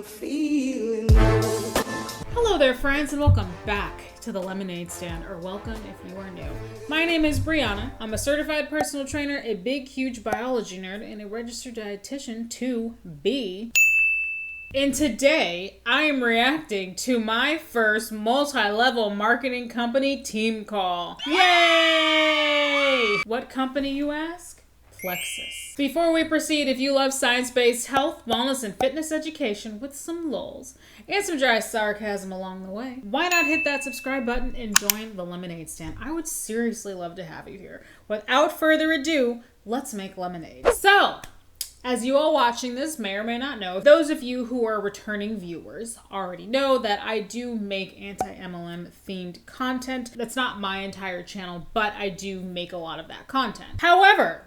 feeling low. Hello there, friends, and welcome back to the Lemonade Stand, or welcome if you are new. My name is Brianna. I'm a certified personal trainer, a big, huge biology nerd, and a registered dietitian to be. And today, I am reacting to my first multi-level marketing company team call. Yay! What company, you ask? Plexus. Before we proceed, if you love science-based health, wellness, and fitness education with some lulz and some dry sarcasm along the way, why not hit that subscribe button and join the Lemonade Stand? I would seriously love to have you here. Without further ado, let's make lemonade. So, as you all watching this may or may not know, those of you who are returning viewers already know that I do make anti-MLM themed content. That's not my entire channel, but I do make a lot of that content. However,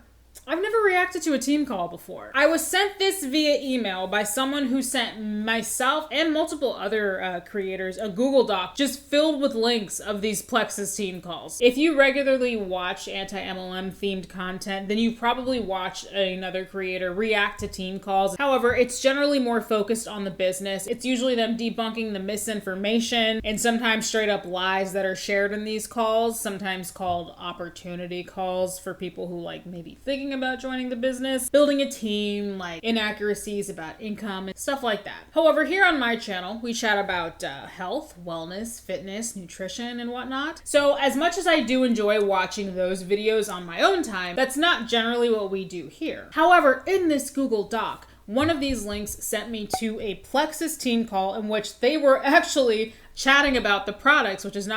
I've never reacted to a team call before. I was sent this via email by someone who sent myself and multiple other creators a Google Doc just filled with links of these Plexus team calls. If you regularly watch anti-MLM themed content, then you probably watched another creator react to team calls. However, it's generally more focused on the business. It's usually them debunking the misinformation and sometimes straight up lies that are shared in these calls, sometimes called opportunity calls for people who like maybe thinking about joining the business, building a team, like inaccuracies about income and stuff like that. However, here on my channel, we chat about health, wellness, fitness, nutrition, and whatnot. So as much as I do enjoy watching those videos on my own time, that's not generally what we do here. However, in this Google Doc, one of these links sent me to a Plexus team call in which they were actually chatting about the products, which is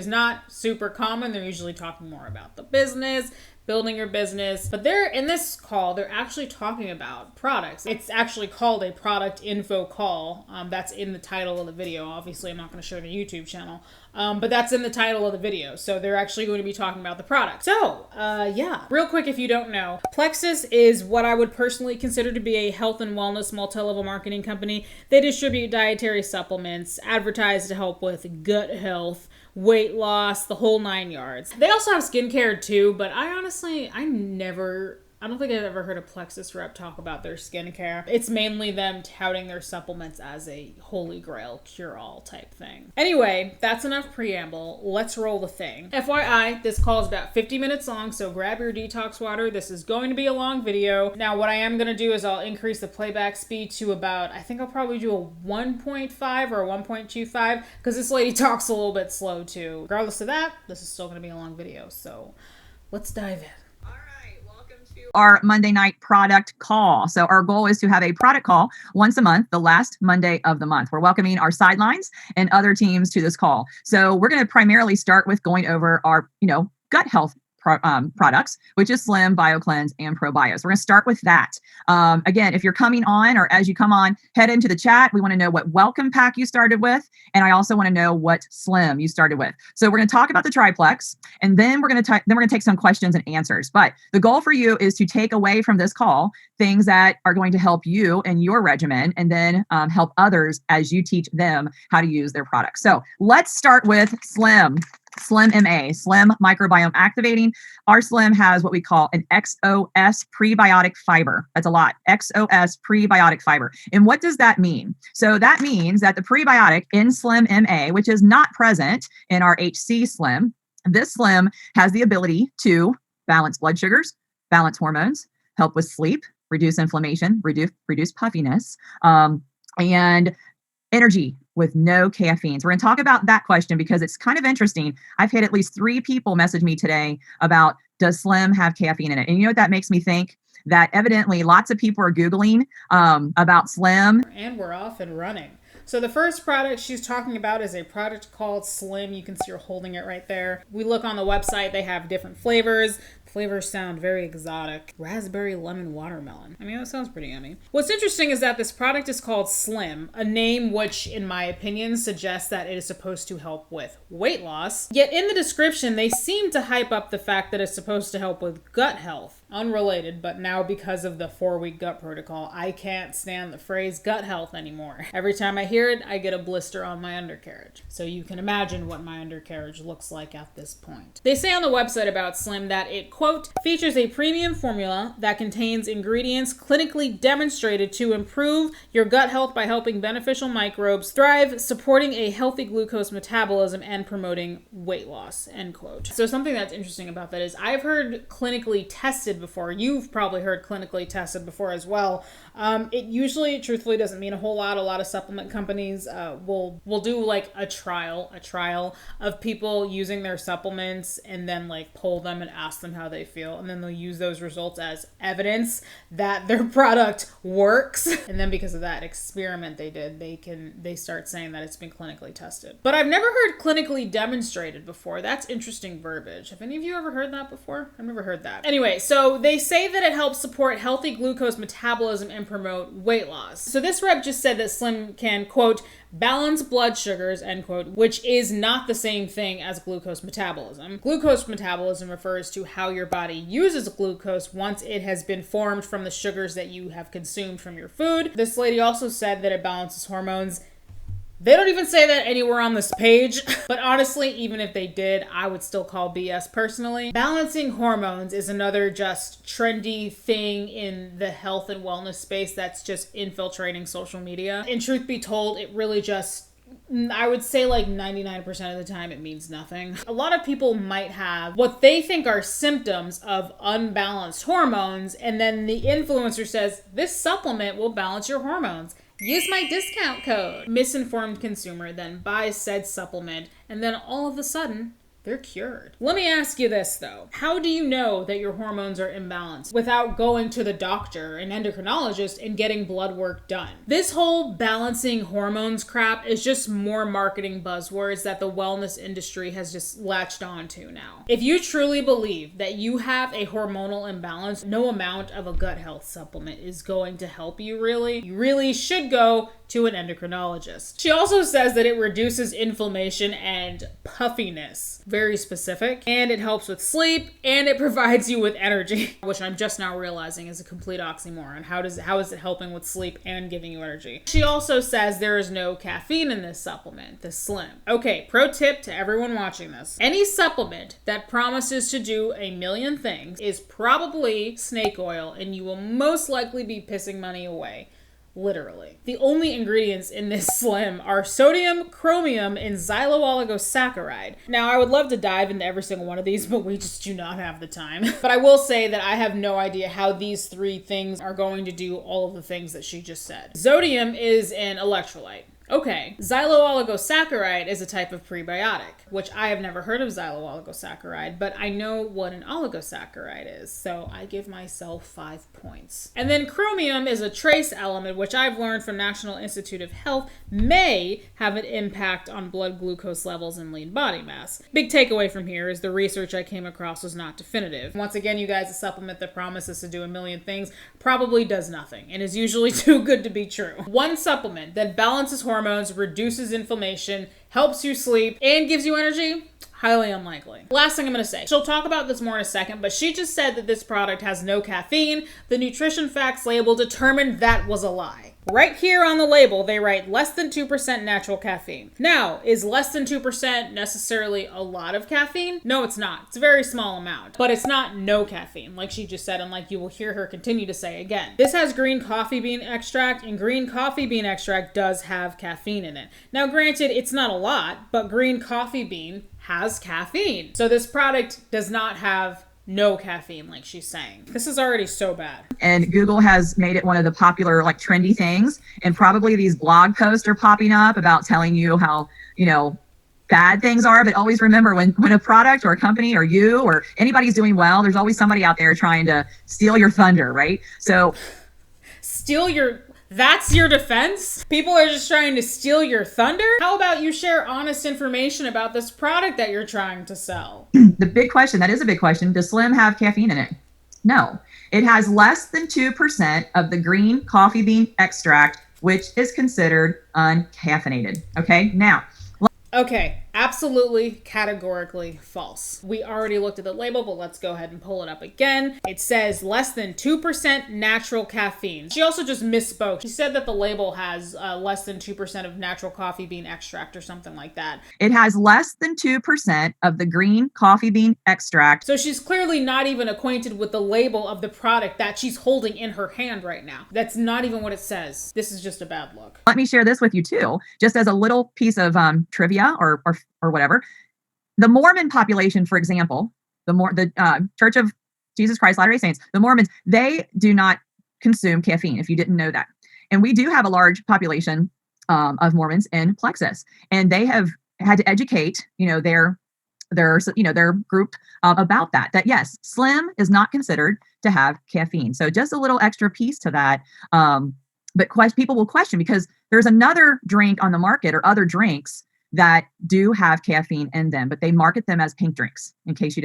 not super common. They're usually talking more about the business, building your business. But in this call, they're actually talking about products. It's actually called a product info call. That's in the title of the video. Obviously, I'm not going to show the YouTube channel, but that's in the title of the video. So they're actually going to be talking about the product. So yeah, real quick, if you don't know, Plexus is what I would personally consider to be a health and wellness multi-level marketing company. They distribute dietary supplements, advertise to help with gut health, weight loss, the whole 9 yards. They also have skincare too, but I don't think I've ever heard a Plexus rep talk about their skincare. It's mainly them touting their supplements as a holy grail cure-all type thing. Anyway, that's enough preamble. Let's roll the thing. FYI, this call is about 50 minutes long, so grab your detox water. This is going to be a long video. Now, what I am going to do is I'll increase the playback speed to about, I think I'll probably do a 1.5 or a 1.25 because this lady talks a little bit slow too. Regardless of that, this is still going to be a long video, so let's dive in. Our Monday night product call. So our goal is to have a product call once a month, the last Monday of the month. We're welcoming our sidelines and other teams to this call. So we're going to primarily start with going over our, gut health products, which is Slim, BioCleanse, and ProBios. We're going to start with that. Again, if you're coming on or as you come on, head into the chat. We want to know what welcome pack you started with. And I also want to know what Slim you started with. So we're going to talk about the triplex, and then we're going to take some questions and answers. But the goal for you is to take away from this call things that are going to help you and your regimen, and then help others as you teach them how to use their products. So let's start with Slim. Slim MA, Slim Microbiome Activating. Our Slim has what we call an XOS prebiotic fiber. That's a lot. XOS prebiotic fiber. And what does that mean? So that means that the prebiotic in Slim MA, which is not present in our HC Slim, this Slim has the ability to balance blood sugars, balance hormones, help with sleep, reduce inflammation, reduce puffiness, and energy with no caffeine. So we're going to talk about that question because it's kind of interesting. I've had at least 3 people message me today about, does Slim have caffeine in it? And you know what that makes me think? That evidently lots of people are Googling about Slim. And we're off and running. So the first product she's talking about is a product called Slim. You can see her holding it right there. We look on the website, they have different flavors. Flavors sound very exotic. Raspberry lemon watermelon. I mean, that sounds pretty yummy. What's interesting is that this product is called Slim, a name which, in my opinion, suggests that it is supposed to help with weight loss. Yet in the description, they seem to hype up the fact that it's supposed to help with gut health. unrelated, but now because of the 4-week gut protocol, I can't stand the phrase gut health anymore. Every time I hear it, I get a blister on my undercarriage. So you can imagine what my undercarriage looks like at this point. They say on the website about Slim that it, quote, features a premium formula that contains ingredients clinically demonstrated to improve your gut health by helping beneficial microbes thrive, supporting a healthy glucose metabolism, and promoting weight loss, end quote. So something that's interesting about that is I've heard clinically tested before. You've probably heard clinically tested before as well. It usually, truthfully, doesn't mean a whole lot. A lot of supplement companies will do like a trial of people using their supplements and then like poll them and ask them how they feel. And then they'll use those results as evidence that their product works. And then because of that experiment they did, they start saying that it's been clinically tested. But I've never heard clinically demonstrated before. That's interesting verbiage. Have any of you ever heard that before? I've never heard that. Anyway, so they say that it helps support healthy glucose metabolism and promote weight loss. So this rep just said that Slim can, quote, balance blood sugars, end quote, which is not the same thing as glucose metabolism. Glucose metabolism refers to how your body uses glucose once it has been formed from the sugars that you have consumed from your food. This lady also said that it balances hormones. They don't even say that anywhere on this page, but honestly, even if they did, I would still call BS personally. Balancing hormones is another just trendy thing in the health and wellness space that's just infiltrating social media. And truth be told, it really just, I would say like 99% of the time it means nothing. A lot of people might have what they think are symptoms of unbalanced hormones, and then the influencer says, this supplement will balance your hormones. Use my discount code. Misinformed consumer then buys said supplement, and then all of a sudden, they're cured. Let me ask you this though. How do you know that your hormones are imbalanced without going to the doctor, an endocrinologist, and getting blood work done? This whole balancing hormones crap is just more marketing buzzwords that the wellness industry has just latched onto now. If you truly believe that you have a hormonal imbalance, no amount of a gut health supplement is going to help you really. You really should go to an endocrinologist. She also says that it reduces inflammation and puffiness. Very specific. And it helps with sleep, and it provides you with energy, which I'm just now realizing is a complete oxymoron. How is it helping with sleep and giving you energy? She also says there is no caffeine in this supplement, the Slim. Okay, pro tip to everyone watching this. Any supplement that promises to do a million things is probably snake oil, and you will most likely be pissing money away. Literally. The only ingredients in this Slim are sodium, chromium, and xylooligosaccharide. Now, I would love to dive into every single one of these, but we just do not have the time. But I will say that I have no idea how these three things are going to do all of the things that she just said. Sodium is an electrolyte. Okay, xylooligosaccharide is a type of prebiotic, which I have never heard of xylooligosaccharide, but I know what an oligosaccharide is, so I give myself 5 points. And then chromium is a trace element, which I've learned from National Institute of Health may have an impact on blood glucose levels and lean body mass. Big takeaway from here is the research I came across was not definitive. Once again, you guys, a supplement that promises to do a million things probably does nothing and is usually too good to be true. One supplement that balances hormones, reduces inflammation, helps you sleep, and gives you energy? Highly unlikely. Last thing I'm going to say. She'll talk about this more in a second, but she just said that this product has no caffeine. The nutrition facts label determined that was a lie. Right here on the label, they write less than 2% natural caffeine. Now, is less than 2% necessarily a lot of caffeine? No, it's not. It's a very small amount, but it's not no caffeine, like she just said, and like you will hear her continue to say again. This has green coffee bean extract, and green coffee bean extract does have caffeine in it. Now, granted, it's not a lot, but green coffee bean has caffeine. So this product does not have no caffeine, like she's saying. This is already so bad. And Google has made it one of the popular, like, trendy things. And probably these blog posts are popping up about telling you how, bad things are. But always remember, when a product or a company or you or anybody's doing well, there's always somebody out there trying to steal your thunder, right? So that's your defense? People are just trying to steal your thunder? How about you share honest information about this product that you're trying to sell? The big question, that is a big question, does Slim have caffeine in it? No. It has less than 2% of the green coffee bean extract, which is considered uncaffeinated. Okay, now. Okay, Absolutely, categorically false. We already looked at the label, but let's go ahead and pull it up again. It says less than 2% natural caffeine. She also just misspoke. She said that the label has less than 2% of natural coffee bean extract or something like that. It has less than 2% of the green coffee bean extract. So she's clearly not even acquainted with the label of the product that she's holding in her hand right now. That's not even what it says. This is just a bad look. Let me share this with you too, just as a little piece of trivia or whatever. The Mormon population, for example, the Church of Jesus Christ Latter-day Saints, the Mormons, they do not consume caffeine, if you didn't know that. And we do have a large population of Mormons in Plexus, and they have had to educate, their group about that yes, slim is not considered to have caffeine. So just a little extra piece to that. But people will question, because there's another drink on the market or other drinks that do have caffeine in them, but they market them as pink drinks, in case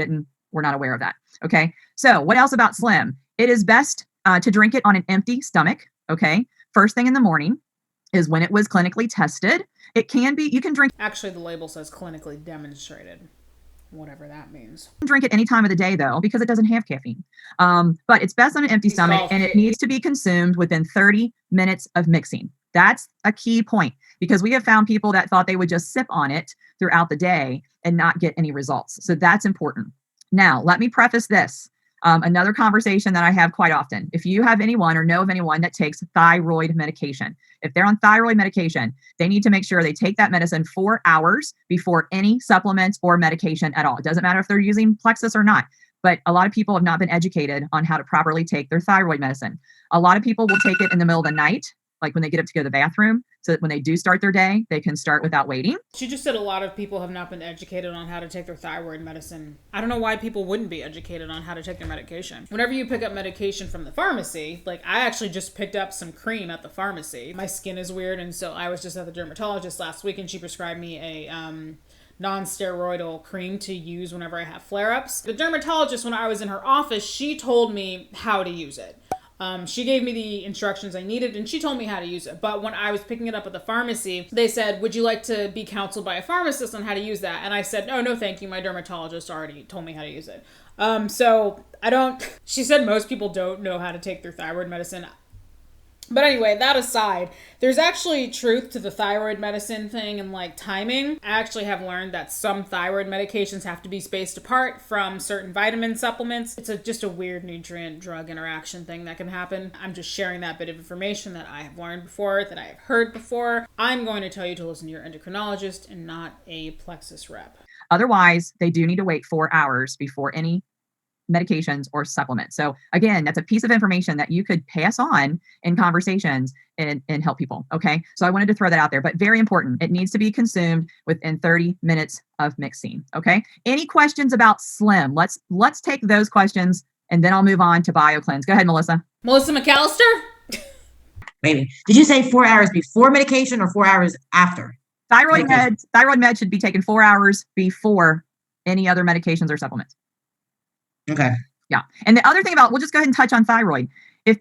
were not aware of that. Okay. So what else about slim? It is best to drink it on an empty stomach. Okay. First thing in the morning is when it was clinically tested. You can drink. Actually, the label says clinically demonstrated, whatever that means. Drink it any time of the day though, because it doesn't have caffeine. But it's best on an empty stomach, and it needs to be consumed within 30 minutes of mixing. That's a key point, because we have found people that thought they would just sip on it throughout the day and not get any results. So that's important. Now, let me preface this. Another conversation that I have quite often. If you have anyone or know of anyone that takes thyroid medication, if they're on thyroid medication, they need to make sure they take that medicine 4 hours before any supplements or medication at all. It doesn't matter if they're using Plexus or not, but a lot of people have not been educated on how to properly take their thyroid medicine. A lot of people will take it in the middle of the night, like when they get up to go to the bathroom, so that when they do start their day, they can start without waiting. She just said a lot of people have not been educated on how to take their thyroid medicine. I don't know why people wouldn't be educated on how to take their medication. Whenever you pick up medication from the pharmacy, like I actually just picked up some cream at the pharmacy. My skin is weird, and so I was just at the dermatologist last week, and she prescribed me a non-steroidal cream to use whenever I have flare-ups. The dermatologist, when I was in her office, she told me how to use it. She gave me the instructions I needed, and she told me how to use it. But when I was picking it up at the pharmacy, they said, would you like to be counseled by a pharmacist on how to use that? And I said, no, thank you. My dermatologist already told me how to use it. She said most people don't know how to take their thyroid medicine. But anyway, that aside, there's actually truth to the thyroid medicine thing and like timing. I actually have learned that some thyroid medications have to be spaced apart from certain vitamin supplements. It's just a weird nutrient drug interaction thing that can happen. I'm just sharing that bit of information that I have learned before, that I have heard before. I'm going to tell you to listen to your endocrinologist and not a Plexus rep. Otherwise, they do need to wait 4 hours before any medications or supplements. So again, that's a piece of information that you could pass on in conversations and help people. Okay. So I wanted to throw that out there, but very important. It needs to be consumed within 30 minutes of mixing. Okay. Any questions about slim? Let's take those questions, and then I'll move on to BioCleanse. Go ahead, Melissa. Melissa McAllister? Wait. Did you say 4 hours before medication or 4 hours after? Thyroid med should be taken 4 hours before any other medications or supplements. Okay. Yeah. And the other thing we'll just go ahead and touch on thyroid. If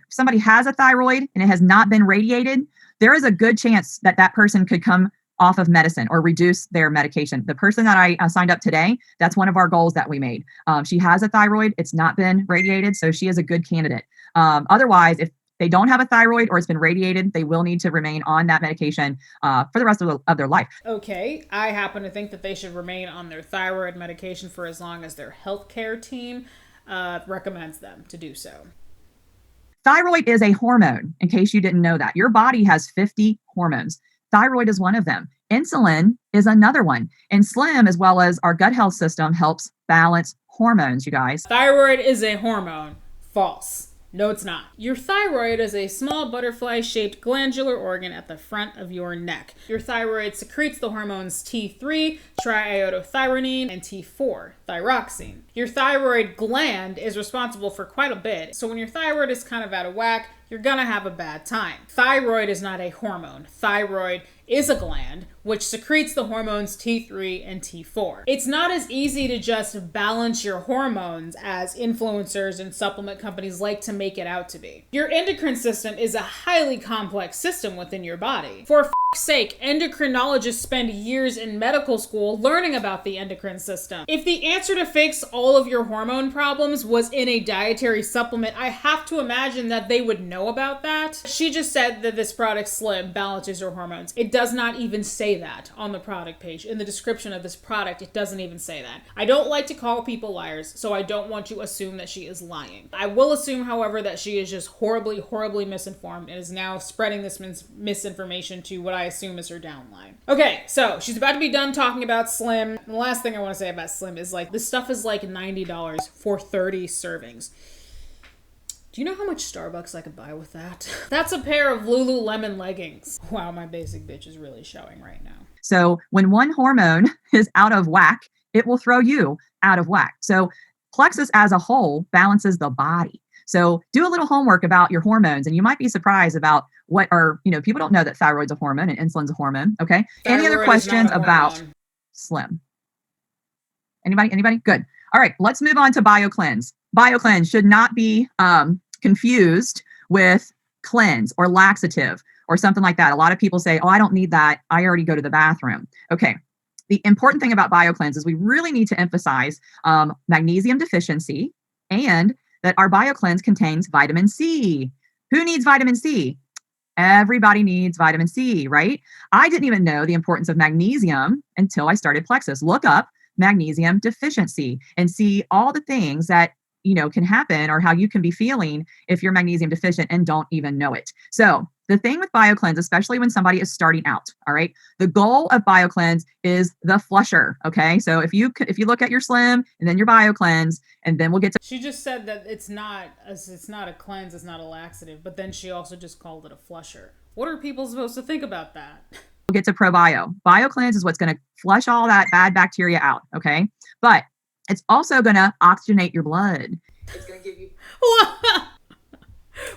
somebody has a thyroid and it has not been radiated, there is a good chance that person could come off of medicine or reduce their medication. The person that I signed up today, that's one of our goals that we made. She has a thyroid. It's not been radiated, so she is a good candidate. Otherwise, if they don't have a thyroid or it's been radiated, they will need to remain on that medication for the rest of their life. Okay, I happen to think that they should remain on their thyroid medication for as long as their healthcare team recommends them to do so. Thyroid is a hormone, in case you didn't know that. Your body has 50 hormones. Thyroid is one of them. Insulin is another one. And slim, as well as our gut health system, helps balance hormones, you guys. Thyroid is a hormone. False. No, it's not. Your thyroid is a small butterfly-shaped glandular organ at the front of your neck. Your thyroid secretes the hormones T3, triiodothyronine, and T4, thyroxine. Your thyroid gland is responsible for quite a bit, so when your thyroid is kind of out of whack, you're gonna have a bad time. Thyroid is not a hormone. Thyroid is a gland which secretes the hormones T3 and T4. It's not as easy to just balance your hormones as influencers and supplement companies like to make it out to be. Your endocrine system is a highly complex system within your body. For sake, endocrinologists spend years in medical school learning about the endocrine system. If the answer to fix all of your hormone problems was in a dietary supplement, I have to imagine that they would know about that. She just said that this product Slim balances your hormones. It does not even say that on the product page. In the description of this product, it doesn't even say that. I don't like to call people liars, so I don't want to assume that she is lying. I will assume, however, that she is just horribly, horribly misinformed and is now spreading this misinformation to what I assume is her downline. Okay, so she's about to be done talking about Slim. The last thing I want to say about Slim is like, this stuff is like $90 for 30 servings. Do you know how much Starbucks I could buy with that? That's a pair of Lululemon leggings. Wow, my basic bitch is really showing right now. So when one hormone is out of whack, it will throw you out of whack. So Plexus as a whole balances the body. So do a little homework about your hormones, and you might be surprised about what are, people don't know that thyroid's a hormone and insulin's a hormone. Okay. Any other questions about Slim? Anybody? Good. All right, let's move on to BioCleanse. BioCleanse should not be confused with cleanse or laxative or something like that. A lot of people say, oh, I don't need that. I already go to the bathroom. Okay. The important thing about BioCleanse is we really need to emphasize magnesium deficiency and that our BioCleanse contains vitamin C. Who needs vitamin C? Everybody needs vitamin C, right? I didn't even know the importance of magnesium until I started Plexus. Look up magnesium deficiency and see all the things that can happen or how you can be feeling if you're magnesium deficient and don't even know it. So the thing with BioCleanse, especially when somebody is starting out, all right, the goal of BioCleanse is the flusher. Okay. So if you look at your Slim and then your BioCleanse, and then we'll get to. She just said that it's not a cleanse, it's not a laxative, but then she also just called it a flusher. What are people supposed to think about that? We'll get to ProBio. BioCleanse is what's going to flush all that bad bacteria out. Okay. But it's also going to oxygenate your blood. It's going to give you.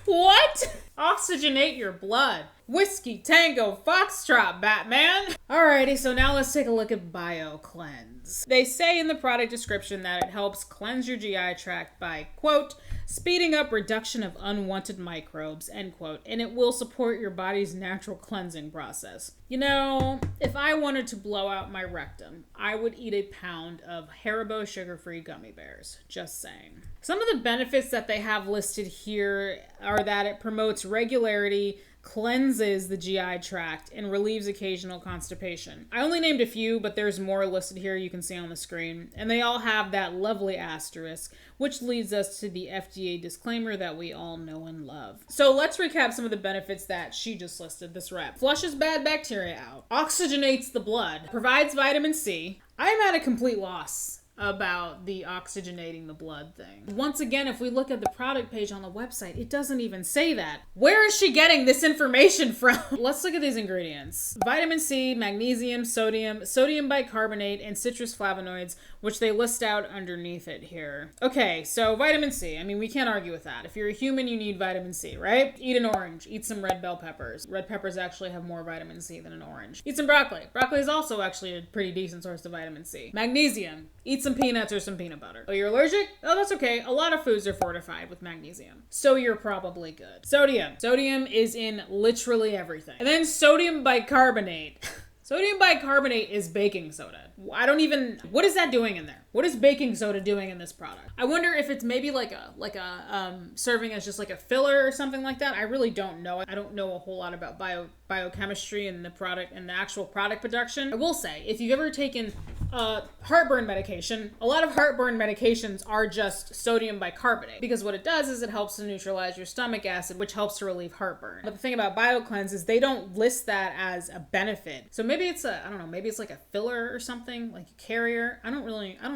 What? Oxygenate your blood. Whiskey, Tango, Foxtrot, Batman. Alrighty, so now let's take a look at BioCleanse. They say in the product description that it helps cleanse your GI tract by, quote, speeding up reduction of unwanted microbes, end quote, and it will support your body's natural cleansing process. If I wanted to blow out my rectum, I would eat a pound of Haribo sugar-free gummy bears. Just saying. Some of the benefits that they have listed here are that it promotes regularity, cleanses the GI tract, and relieves occasional constipation. I only named a few, but there's more listed here you can see on the screen, and they all have that lovely asterisk, which leads us to the FDA disclaimer that we all know and love. So let's recap some of the benefits that she just listed, this rep. Flushes bad bacteria out, oxygenates the blood, provides vitamin C. I am at a complete loss about the oxygenating the blood thing. Once again, if we look at the product page on the website, it doesn't even say that. Where is she getting this information from? Let's look at these ingredients. Vitamin C, magnesium, sodium bicarbonate, and citrus flavonoids, which they list out underneath it here. Okay, so vitamin C. I mean, we can't argue with that. If you're a human, you need vitamin C, right? Eat an orange. Eat some red bell peppers. Red peppers actually have more vitamin C than an orange. Eat some broccoli. Broccoli is also actually a pretty decent source of vitamin C. Magnesium. Eat some peanuts or some peanut butter. Oh, you're allergic? Oh, that's okay. A lot of foods are fortified with magnesium, so you're probably good. Sodium. Sodium is in literally everything. And then sodium bicarbonate. Sodium bicarbonate is baking soda. What is that doing in there? What is baking soda doing in this product? I wonder if it's maybe like a serving as just like a filler or something like that. I really don't know. I don't know a whole lot about biochemistry and the product and the actual product production. I will say, if you've ever taken heartburn medication, a lot of heartburn medications are just sodium bicarbonate, because what it does is it helps to neutralize your stomach acid, which helps to relieve heartburn. But the thing about BioCleanse is they don't list that as a benefit. So maybe it's maybe it's like a filler or something, like a carrier. I don't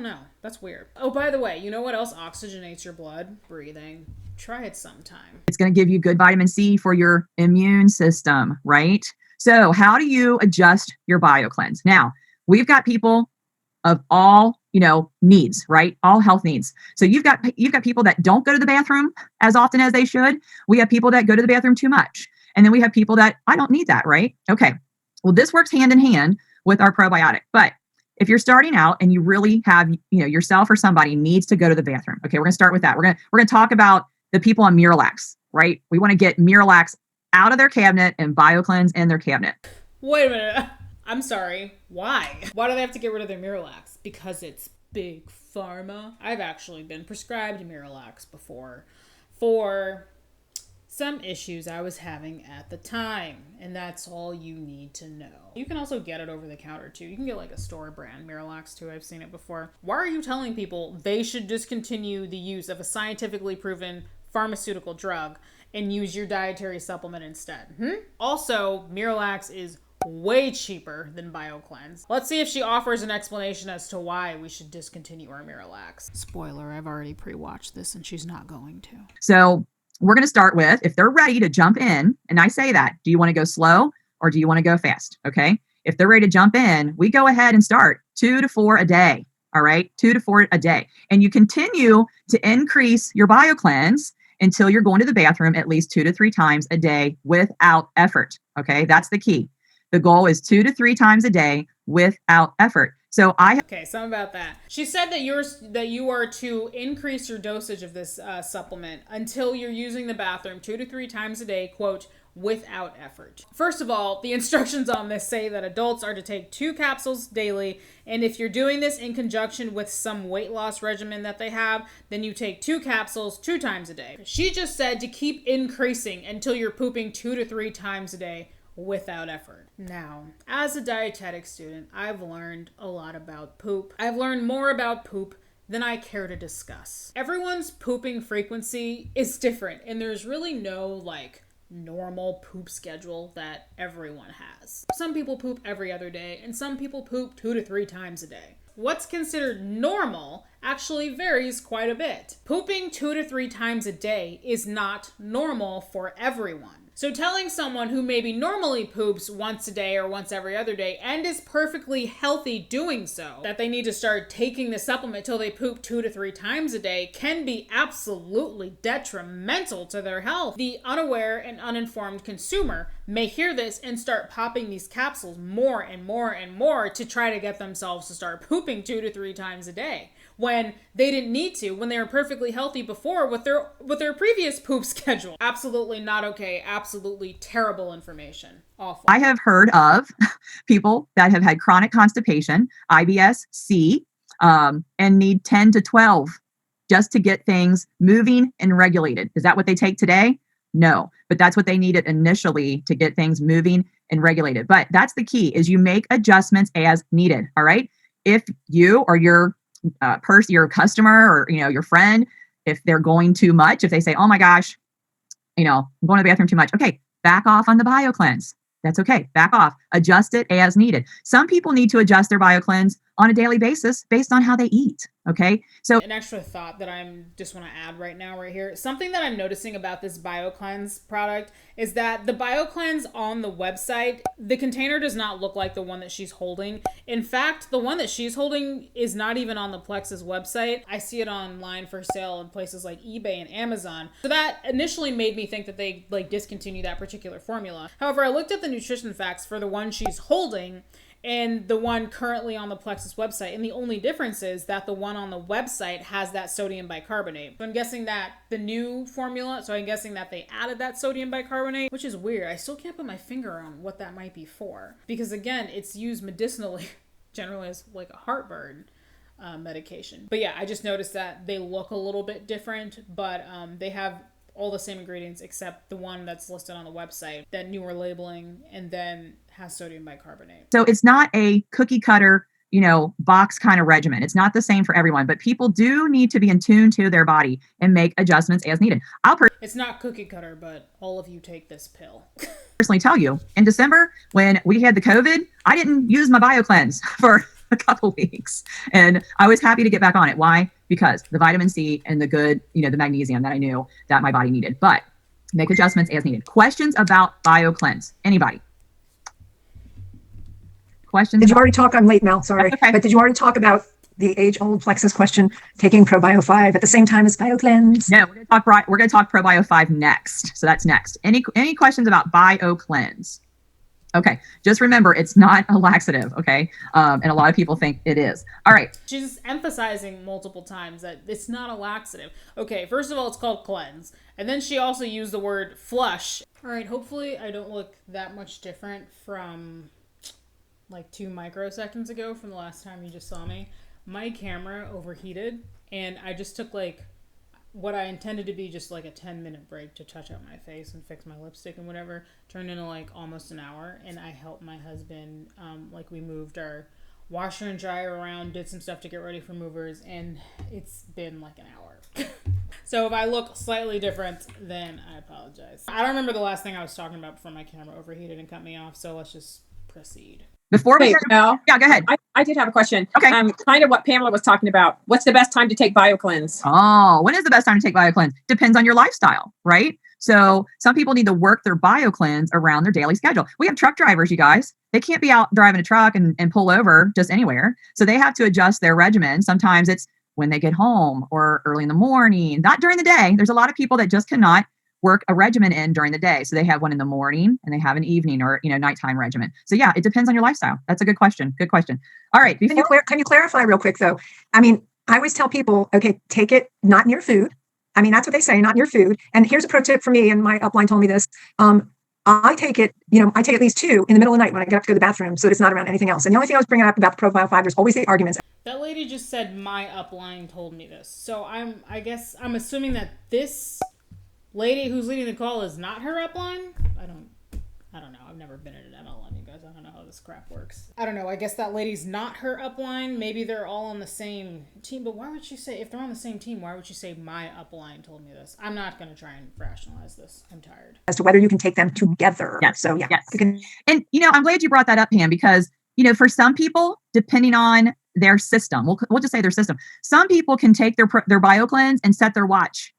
know. That's weird. Oh, by the way, you know what else oxygenates your blood? Breathing. Try it sometime. It's going to give you good vitamin C for your immune system, right? So how do you adjust your BioCleanse? Now, we've got people of all, needs, right? All health needs. So you've got people that don't go to the bathroom as often as they should. We have people that go to the bathroom too much. And then we have people that, I don't need that, right? Okay. Well, this works hand in hand with our probiotic. But if you're starting out and you really have, yourself or somebody needs to go to the bathroom. Okay. We're going to start with that. We're going to talk about the people on Miralax, right? We want to get Miralax out of their cabinet and BioCleanse in their cabinet. Wait a minute. I'm sorry. Why? Why do they have to get rid of their Miralax? Because it's big pharma. I've actually been prescribed Miralax before for some issues I was having at the time, and that's all you need to know. You can also get it over the counter too. You can get like a store brand Miralax too. I've seen it before. Why are you telling people they should discontinue the use of a scientifically proven pharmaceutical drug and use your dietary supplement instead? Also, Miralax is way cheaper than BioCleanse. Let's see if she offers an explanation as to why we should discontinue our Miralax. Spoiler, I've already pre-watched this and she's not going to. So we're going to start with, if they're ready to jump in, and I say that, do you want to go slow or do you want to go fast? Okay. If they're ready to jump in, we go ahead and start 2 to 4 a day. All right. 2 to 4 a day. And you continue to increase your BioCleanse until you're going to the bathroom at least 2 to 3 times a day without effort. Okay. That's the key. The goal is 2 to 3 times a day without effort. So okay, something about that. She said that you are to increase your dosage of this supplement until you're using the bathroom 2 to 3 times a day, quote, without effort. First of all, the instructions on this say that adults are to take 2 capsules daily, and if you're doing this in conjunction with some weight loss regimen that they have, then you take 2 capsules 2 times a day. She just said to keep increasing until you're pooping 2 to 3 times a day without effort. Now, as a dietetic student, I've learned a lot about poop. I've learned more about poop than I care to discuss. Everyone's pooping frequency is different, and there's really no like normal poop schedule that everyone has. Some people poop every other day, and some people poop 2 to 3 times a day. What's considered normal actually varies quite a bit. Pooping 2 to 3 times a day is not normal for everyone. So telling someone who maybe normally poops once a day or once every other day and is perfectly healthy doing so, that they need to start taking the supplement till they poop 2 to 3 times a day can be absolutely detrimental to their health. The unaware and uninformed consumer may hear this and start popping these capsules more and more and more to try to get themselves to start pooping 2 to 3 times a day, when they didn't need to, when they were perfectly healthy before with their previous poop schedule. Absolutely not okay. Absolutely terrible information. Awful. I have heard of people that have had chronic constipation, IBS-C, and need 10 to 12 just to get things moving and regulated. Is that what they take today? No, but that's what they needed initially to get things moving and regulated. But that's the key, is you make adjustments as needed. All right. If you or your your customer or, your friend, if they're going too much, if they say, oh my gosh, I'm going to the bathroom too much. Okay. Back off on the BioCleanse. That's okay. Back off. Adjust it as needed. Some people need to adjust their BioCleanse on a daily basis based on how they eat. Okay. So an extra thought that I'm just want to add right now, right here. Something that I'm noticing about this BioCleanse product is that the BioCleanse on the website, the container does not look like the one that she's holding. In fact, the one that she's holding is not even on the Plexus website. I see it online for sale in places like eBay and Amazon. So that initially made me think that they discontinued that particular formula. However, I looked at the nutrition facts for the one she's holding and the one currently on the Plexus website. And the only difference is that the one on the website has that sodium bicarbonate. So I'm guessing that the new formula, I'm guessing that they added that sodium bicarbonate, which is weird. I still can't put my finger on what that might be for. Because again, it's used medicinally, generally as like a heartburn medication. But yeah, I just noticed that they look a little bit different, but they have all the same ingredients except the one that's listed on the website, that newer labeling, and then has sodium bicarbonate. So it's not a cookie cutter, box kind of regimen. It's not the same for everyone, but people do need to be in tune to their body and make adjustments as needed. It's not cookie cutter, but all of you take this pill. Personally tell you, in December, when we had the COVID, I didn't use my BioCleanse for a couple weeks, and I was happy to get back on it. Why? Because the vitamin C and the good, the magnesium that I knew that my body needed, but make adjustments as needed. Questions about BioCleanse? Anybody? Questions? Did you already talk? I'm late, Mel. Sorry. Okay. But did you already talk about the age-old Plexus question, taking ProBio 5 at the same time as BioCleanse? No, we're going to talk ProBio 5 next. So that's next. Any questions about BioCleanse? Okay. Just remember, it's not a laxative. Okay. And a lot of people think it is. All right. She's emphasizing multiple times that it's not a laxative. Okay, first of all, it's called cleanse. And then she also used the word flush. All right, hopefully I don't look that much different from like 2 microseconds ago from the last time you just saw me. My camera overheated and I just took like what I intended to be just like a 10-minute break to touch up my face and fix my lipstick and whatever turned into like almost an hour. And I helped my husband, like we moved our washer and dryer around, did some stuff to get ready for movers, and it's been like an hour. So if I look slightly different, then I apologize. I don't remember the last thing I was talking about before my camera overheated and cut me off, so let's just proceed. Before we Hey, Mel, yeah, go ahead. I did have a question. Okay. Kind of what Pamela was talking about. What's the best time to take BioCleanse? Oh, when is the best time to take BioCleanse? Depends on your lifestyle, right? So some people need to work their BioCleanse around their daily schedule. We have truck drivers, you guys. They can't be out driving a truck and pull over just anywhere. So they have to adjust their regimen. Sometimes it's when they get home or early in the morning, not during the day. There's a lot of people that just cannot work a regimen in during the day. So they have one in the morning and they have an evening or, nighttime regimen. So yeah, it depends on your lifestyle. That's a good question. Good question. All right. Can you clarify real quick though? I mean, I always tell people, okay, take it not near food. I mean, that's what they say, not near food. And here's a pro tip for me, and my upline told me this. I take it, I take at least 2 in the middle of the night when I get up to go to the bathroom so that it's not around anything else. And the only thing I was bringing up about the Pro Bio 5, there's always the arguments. That lady just said my upline told me this. So I guess I'm assuming that this lady who's leading the call is not her upline. I don't know. I've never been in an MLM, you guys. I don't know how this crap works. I don't know. I guess that lady's not her upline. Maybe they're all on the same team. But why would she say, if they're on the same team, why would she say my upline told me this? I'm not going to try and rationalize this. I'm tired. As to whether you can take them together. Yes. So yeah. Yes. You can, And, I'm glad you brought that up, Pam, because, for some people, depending on their system, we'll just say their system, some people can take their BioCleanse and set their watch.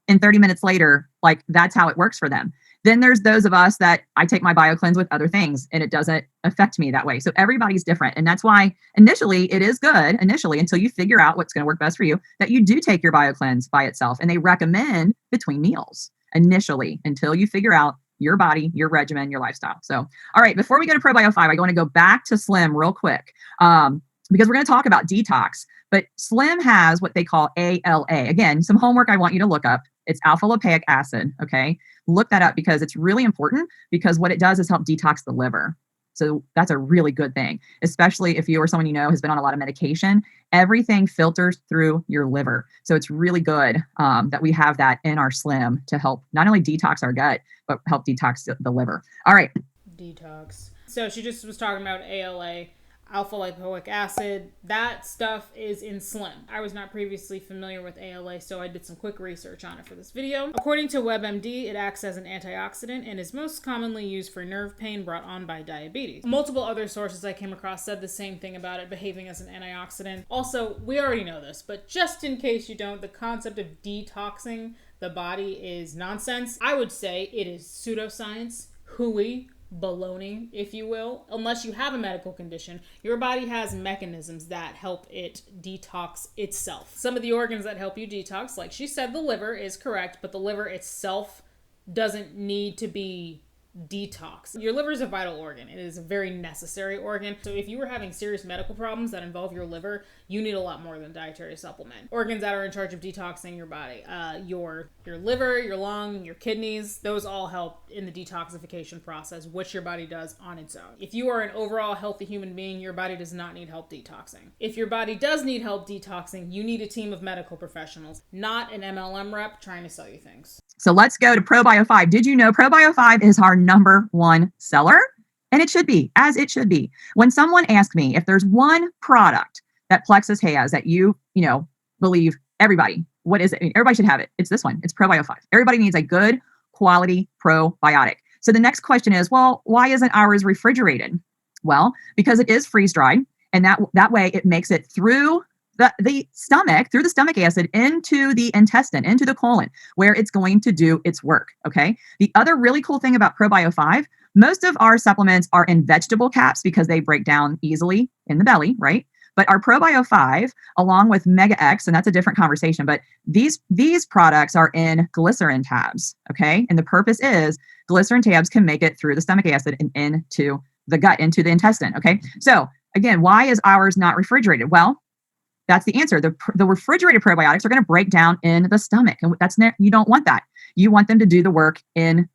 And 30 minutes later, like that's how it works for them. Then there's those of us that I take my BioCleanse with other things and it doesn't affect me that way. So everybody's different. And that's why initially it is good until you figure out what's going to work best for you, that you do take your BioCleanse by itself. And they recommend between meals initially until you figure out your body, your regimen, your lifestyle. So, all right, before we go to Pro Bio 5, I want to go back to Slim real quick. Because we're going to talk about detox, but Slim has what they call ALA. Again, some homework I want you to look up. It's alpha lipoic acid. Okay. Look that up because it's really important, because what it does is help detox the liver. So that's a really good thing, especially if you or someone has been on a lot of medication. Everything filters through your liver. So it's really good that we have that in our Slim to help not only detox our gut, but help detox the liver. All right. Detox. So she just was talking about ALA. Alpha lipoic acid, that stuff is in Slim. I was not previously familiar with ALA, so I did some quick research on it for this video. According to WebMD, it acts as an antioxidant and is most commonly used for nerve pain brought on by diabetes. Multiple other sources I came across said the same thing about it behaving as an antioxidant. Also, we already know this, but just in case you don't, the concept of detoxing the body is nonsense. I would say it is pseudoscience, hooey, baloney, if you will. Unless you have a medical condition, your body has mechanisms that help it detox itself. Some of the organs that help you detox, like she said, the liver is correct, but the liver itself doesn't need to be detox. Your liver is a vital organ. It is a very necessary organ. So if you were having serious medical problems that involve your liver, you need a lot more than dietary supplement. Organs that are in charge of detoxing your body, your liver, your lung, your kidneys, those all help in the detoxification process, which your body does on its own. If you are an overall healthy human being, your body does not need help detoxing. If your body does need help detoxing, you need a team of medical professionals, not an MLM rep trying to sell you things. So let's go to Pro Bio 5. Did you know Pro Bio 5 is our #1 seller? And it should be, as it should be. When someone asks me if there's one product that Plexus has that you believe everybody, what is it? Everybody should have it. It's this one. It's Pro Bio 5. Everybody needs a good quality probiotic. So the next question is, well, why isn't ours refrigerated? Well, because it is freeze dried, and that way it makes it through the stomach, through the stomach acid into the intestine, into the colon, where it's going to do its work. Okay. The other really cool thing about Pro Bio 5, most of our supplements are in vegetable caps because they break down easily in the belly, right? But our Probio 5, along with Mega X, and that's a different conversation, but these products are in glycerin tabs, okay? And the purpose is glycerin tabs can make it through the stomach acid and into the gut, into the intestine, okay? So again, why is ours not refrigerated? Well, that's the answer. The refrigerated probiotics are going to break down in the stomach, and you don't want that. You want them to do the work in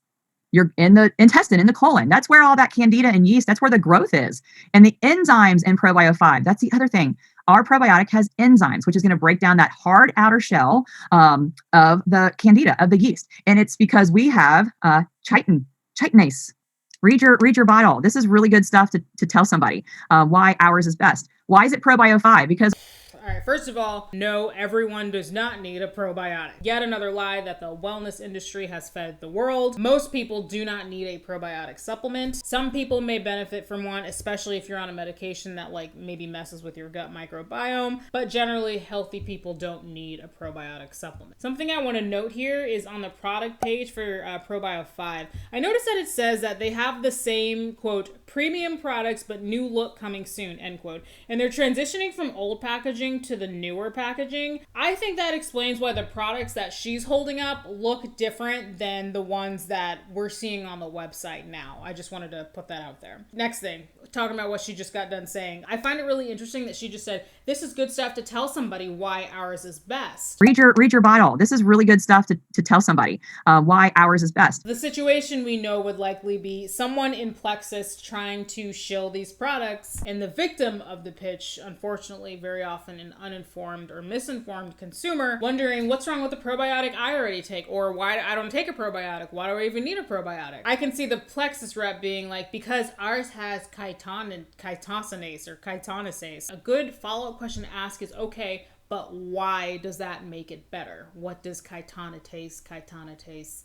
the intestine, in the colon. That's where all that candida and yeast, that's where the growth is. And the enzymes in Probio 5, that's the other thing. Our probiotic has enzymes, which is going to break down that hard outer shell of the candida, of the yeast. And it's because we have chitinase. Read your bottle. This is really good stuff to tell somebody why ours is best. Why is it Probio 5? Because All right, first of all, no, everyone does not need a probiotic. Yet another lie that the wellness industry has fed the world. Most people do not need a probiotic supplement. Some people may benefit from one, especially if you're on a medication that like maybe messes with your gut microbiome, but generally healthy people don't need a probiotic supplement. Something I want to note here is on the product page for Probio 5. I noticed that it says that they have the same, quote, premium products, but new look coming soon, end quote. And they're transitioning from old packaging to the newer packaging. I think that explains why the products that she's holding up look different than the ones that we're seeing on the website now. I just wanted to put that out there. Next thing, talking about what she just got done saying. I find it really interesting that she just said, this is good stuff to tell somebody why ours is best. read your bottle. This is really good stuff to tell somebody why ours is best. The situation we know would likely be someone in Plexus trying to shill these products, and the victim of the pitch, unfortunately, very often an uninformed or misinformed consumer, wondering what's wrong with the probiotic I already take, or why I don't take a probiotic. Why do I even need a probiotic? I can see the Plexus rep being like, because ours has chitosanase or chitosanase. A good follow-up question to ask is, okay, but why does that make it better? What does chitosanase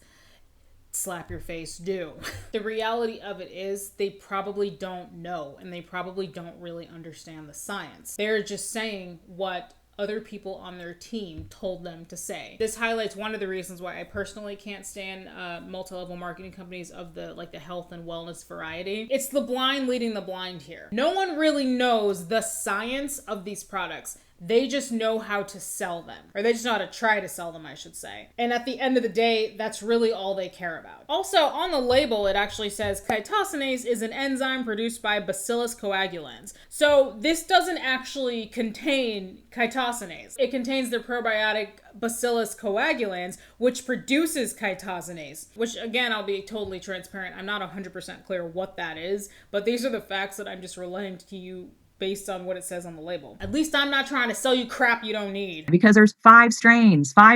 slap your face do? The reality of it is they probably don't know, and they probably don't really understand the science. They're just saying what other people on their team told them to say. This highlights one of the reasons why I personally can't stand multi-level marketing companies of the health and wellness variety. It's the blind leading the blind here. No one really knows the science of these products. They just know how to sell them, or they just know how to try to sell them, I should say. And at the end of the day, that's really all they care about. Also, on the label, it actually says chitosanase is an enzyme produced by Bacillus coagulans. So this doesn't actually contain chitosanase. It contains the probiotic Bacillus coagulans, which produces chitosanase, which again, I'll be totally transparent. I'm not 100% clear what that is, but these are the facts that I'm just relaying to you based on what it says on the label. At least I'm not trying to sell you crap you don't need. Because there's 5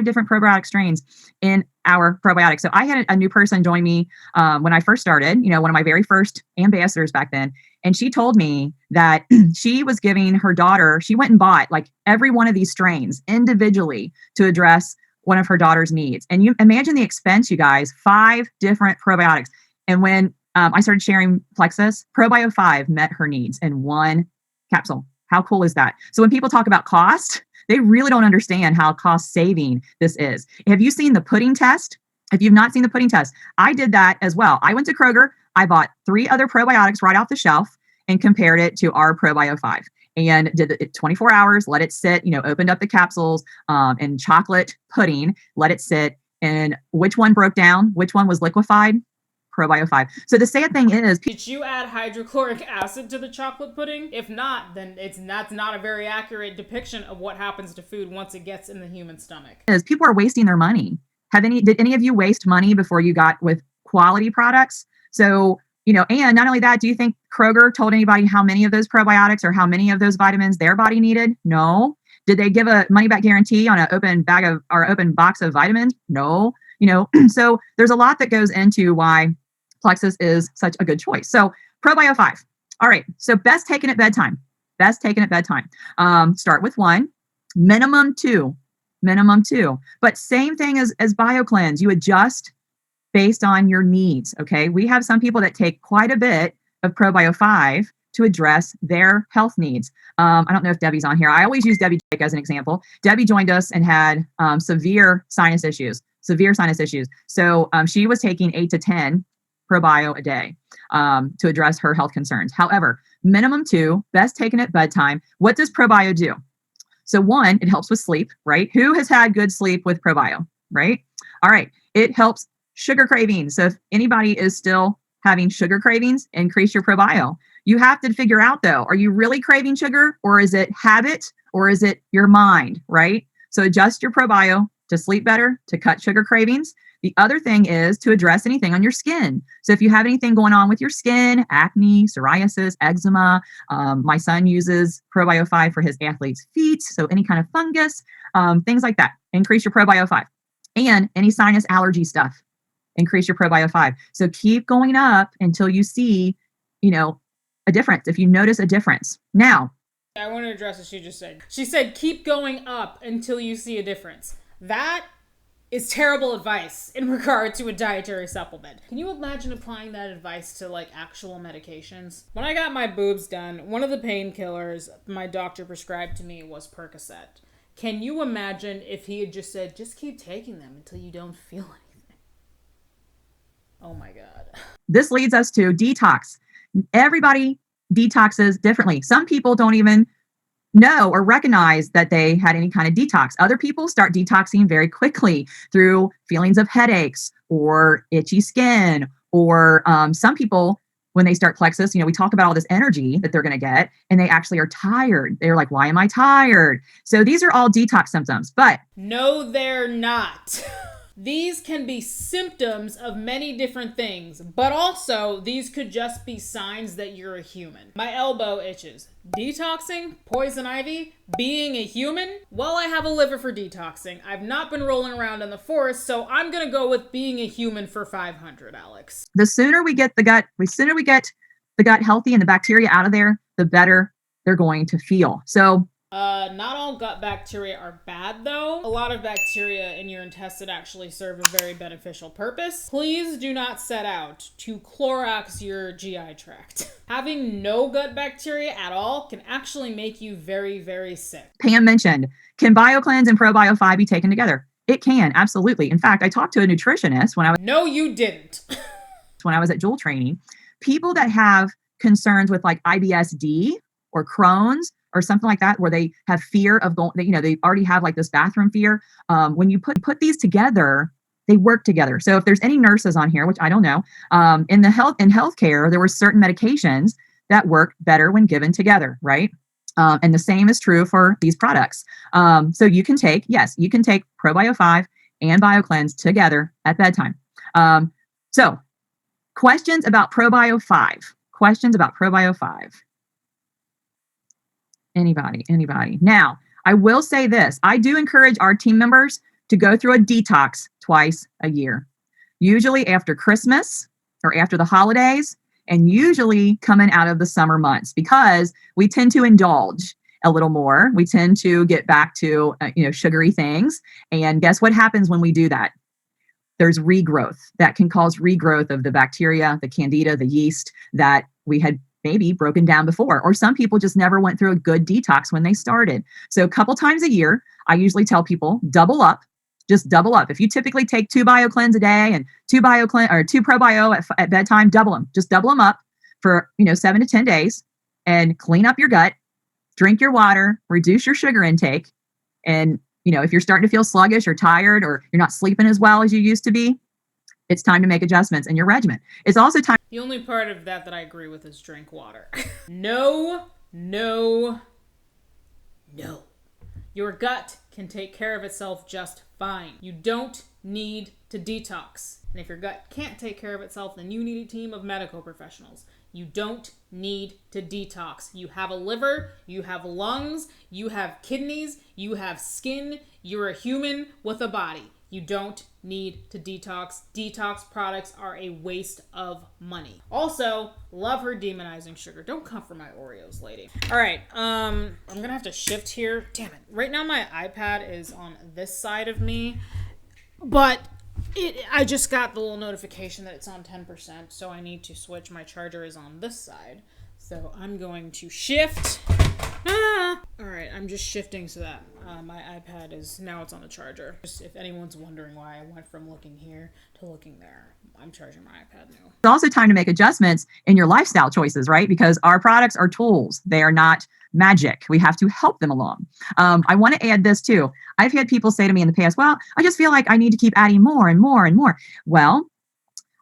different probiotic strains in our probiotic. So I had a new person join me when I first started, one of my very first ambassadors back then. And she told me that she was giving her daughter, she went and bought like every one of these strains individually to address one of her daughter's needs. And you imagine the expense, you guys, 5 different probiotics. And when I started sharing Plexus, Probio 5 met her needs in one capsule. How cool is that? So when people talk about cost, they really don't understand how cost saving this is. Have you seen the pudding test? If you've not seen the pudding test, I did that as well. I went to Kroger, I bought 3 other probiotics right off the shelf and compared it to our Probio 5 and did it 24 hours, let it sit, opened up the capsules and chocolate pudding, let it sit, and which one broke down, which one was liquefied? Probio 5. So the sad thing is, did you add hydrochloric acid to the chocolate pudding? If not, then that's not a very accurate depiction of what happens to food once it gets in the human stomach. People are wasting their money. Did any of you waste money before you got with quality products? So, and not only that, do you think Kroger told anybody how many of those probiotics or how many of those vitamins their body needed? No. Did they give a money back guarantee on an open box of vitamins? No. So there's a lot that goes into why Plexus is such a good choice. So Probio 5. All right. So best taken at bedtime. Start with 1, minimum 2. But same thing as BioCleanse. You adjust based on your needs. Okay. We have some people that take quite a bit of Probio 5 to address their health needs. I don't know if Debbie's on here. I always use Debbie as an example. Debbie joined us and had severe sinus issues. So she was taking 8 to 10 ProBio a day to address her health concerns. However, minimum 2, best taken at bedtime. What does ProBio do? So 1, it helps with sleep, right? Who has had good sleep with ProBio, right? All right. It helps sugar cravings. So if anybody is still having sugar cravings, increase your ProBio. You have to figure out though, are you really craving sugar, or is it habit, or is it your mind, right? So adjust your ProBio to sleep better, to cut sugar cravings. The other thing is to address anything on your skin. So if you have anything going on with your skin, acne, psoriasis, eczema, my son uses ProBio 5 for his athlete's feet. So any kind of fungus, things like that, increase your ProBio 5. And any sinus allergy stuff, increase your ProBio 5. So keep going up until you see, a difference. If you notice a difference. Now, I want to address what she just said. She said, keep going up until you see a difference. That is terrible advice in regard to a dietary supplement. Can you imagine applying that advice to like actual medications? When I got my boobs done, one of the painkillers my doctor prescribed to me was Percocet. Can you imagine if he had just said, just keep taking them until you don't feel anything? Oh my God. This leads us to detox. Everybody detoxes differently. Some people don't even know or recognize that they had any kind of detox. Other people start detoxing very quickly through feelings of headaches or itchy skin, or some people, when they start Plexus, we talk about all this energy that they're going to get, and they actually are tired. They're like, why am I tired? So these are all detox symptoms, but no, they're not. These can be symptoms of many different things, but also these could just be signs that you're a human. My elbow itches. Detoxing? Poison ivy? Being a human? Well, I have a liver for detoxing. I've not been rolling around in the forest, so I'm going to go with being a human for 500, Alex. The sooner we get the gut healthy and the bacteria out of there, the better they're going to feel. So not all gut bacteria are bad, though. A lot of bacteria in your intestine actually serve a very beneficial purpose. Please do not set out to Clorox your GI tract. Having no gut bacteria at all can actually make you very, very sick. Pam mentioned, can BioCleanse and ProBio 5 be taken together? It can, absolutely. In fact, I talked to a nutritionist when I was... No, you didn't. when I was at Jewel training. People that have concerns with like IBS-D or Crohn's, or something like that, where they have fear of going, they already have like this bathroom fear. When you put these together, they work together. So if there's any nurses on here, which I don't know, in healthcare, there were certain medications that work better when given together, right? And the same is true for these products. So you can take ProBio 5 and BioCleanse together at bedtime. So questions about ProBio 5. Questions about ProBio 5. Anybody. Now, I will say this. I do encourage our team members to go through a detox twice a year, usually after Christmas or after the holidays, and usually coming out of the summer months, because we tend to indulge a little more. We tend to get back to, sugary things. And guess what happens when we do that? There's regrowth that can cause regrowth of the bacteria, the candida, the yeast that we had maybe broken down before, or some people just never went through a good detox when they started. So a couple times a year, I usually tell people double up, just double up. If you typically take 2 BioCleanse a day and 2 ProBio at bedtime, just double them up for, 7 to 10 days and clean up your gut, drink your water, reduce your sugar intake. And, if you're starting to feel sluggish or tired, or you're not sleeping as well as you used to be, it's time to make adjustments in your regimen. It's also time. The only part of that I agree with is drink water. No. Your gut can take care of itself just fine. You don't need to detox. And if your gut can't take care of itself, then you need a team of medical professionals. You don't need to detox. You have a liver, you have lungs, you have kidneys, you have skin. You're a human with a body. You don't need to detox. Detox products are a waste of money. Also, love her demonizing sugar. Don't come for my Oreos, lady. All right, I'm gonna have to shift here. Damn it. Right now my iPad is on this side of me, but I just got the little notification that it's on 10%, so I need to switch. My charger is on this side. So I'm going to shift All right, I'm just shifting so that my iPad is now it's on the charger. Just if anyone's wondering why I went from looking here to looking there, I'm charging my iPad now. It's also time to make adjustments in your lifestyle choices, right? Because our products are tools. They are not magic. We have to help them along. I want to add this too. I've had people say to me in the past, well, I just feel like I need to keep adding more and more and more. Well,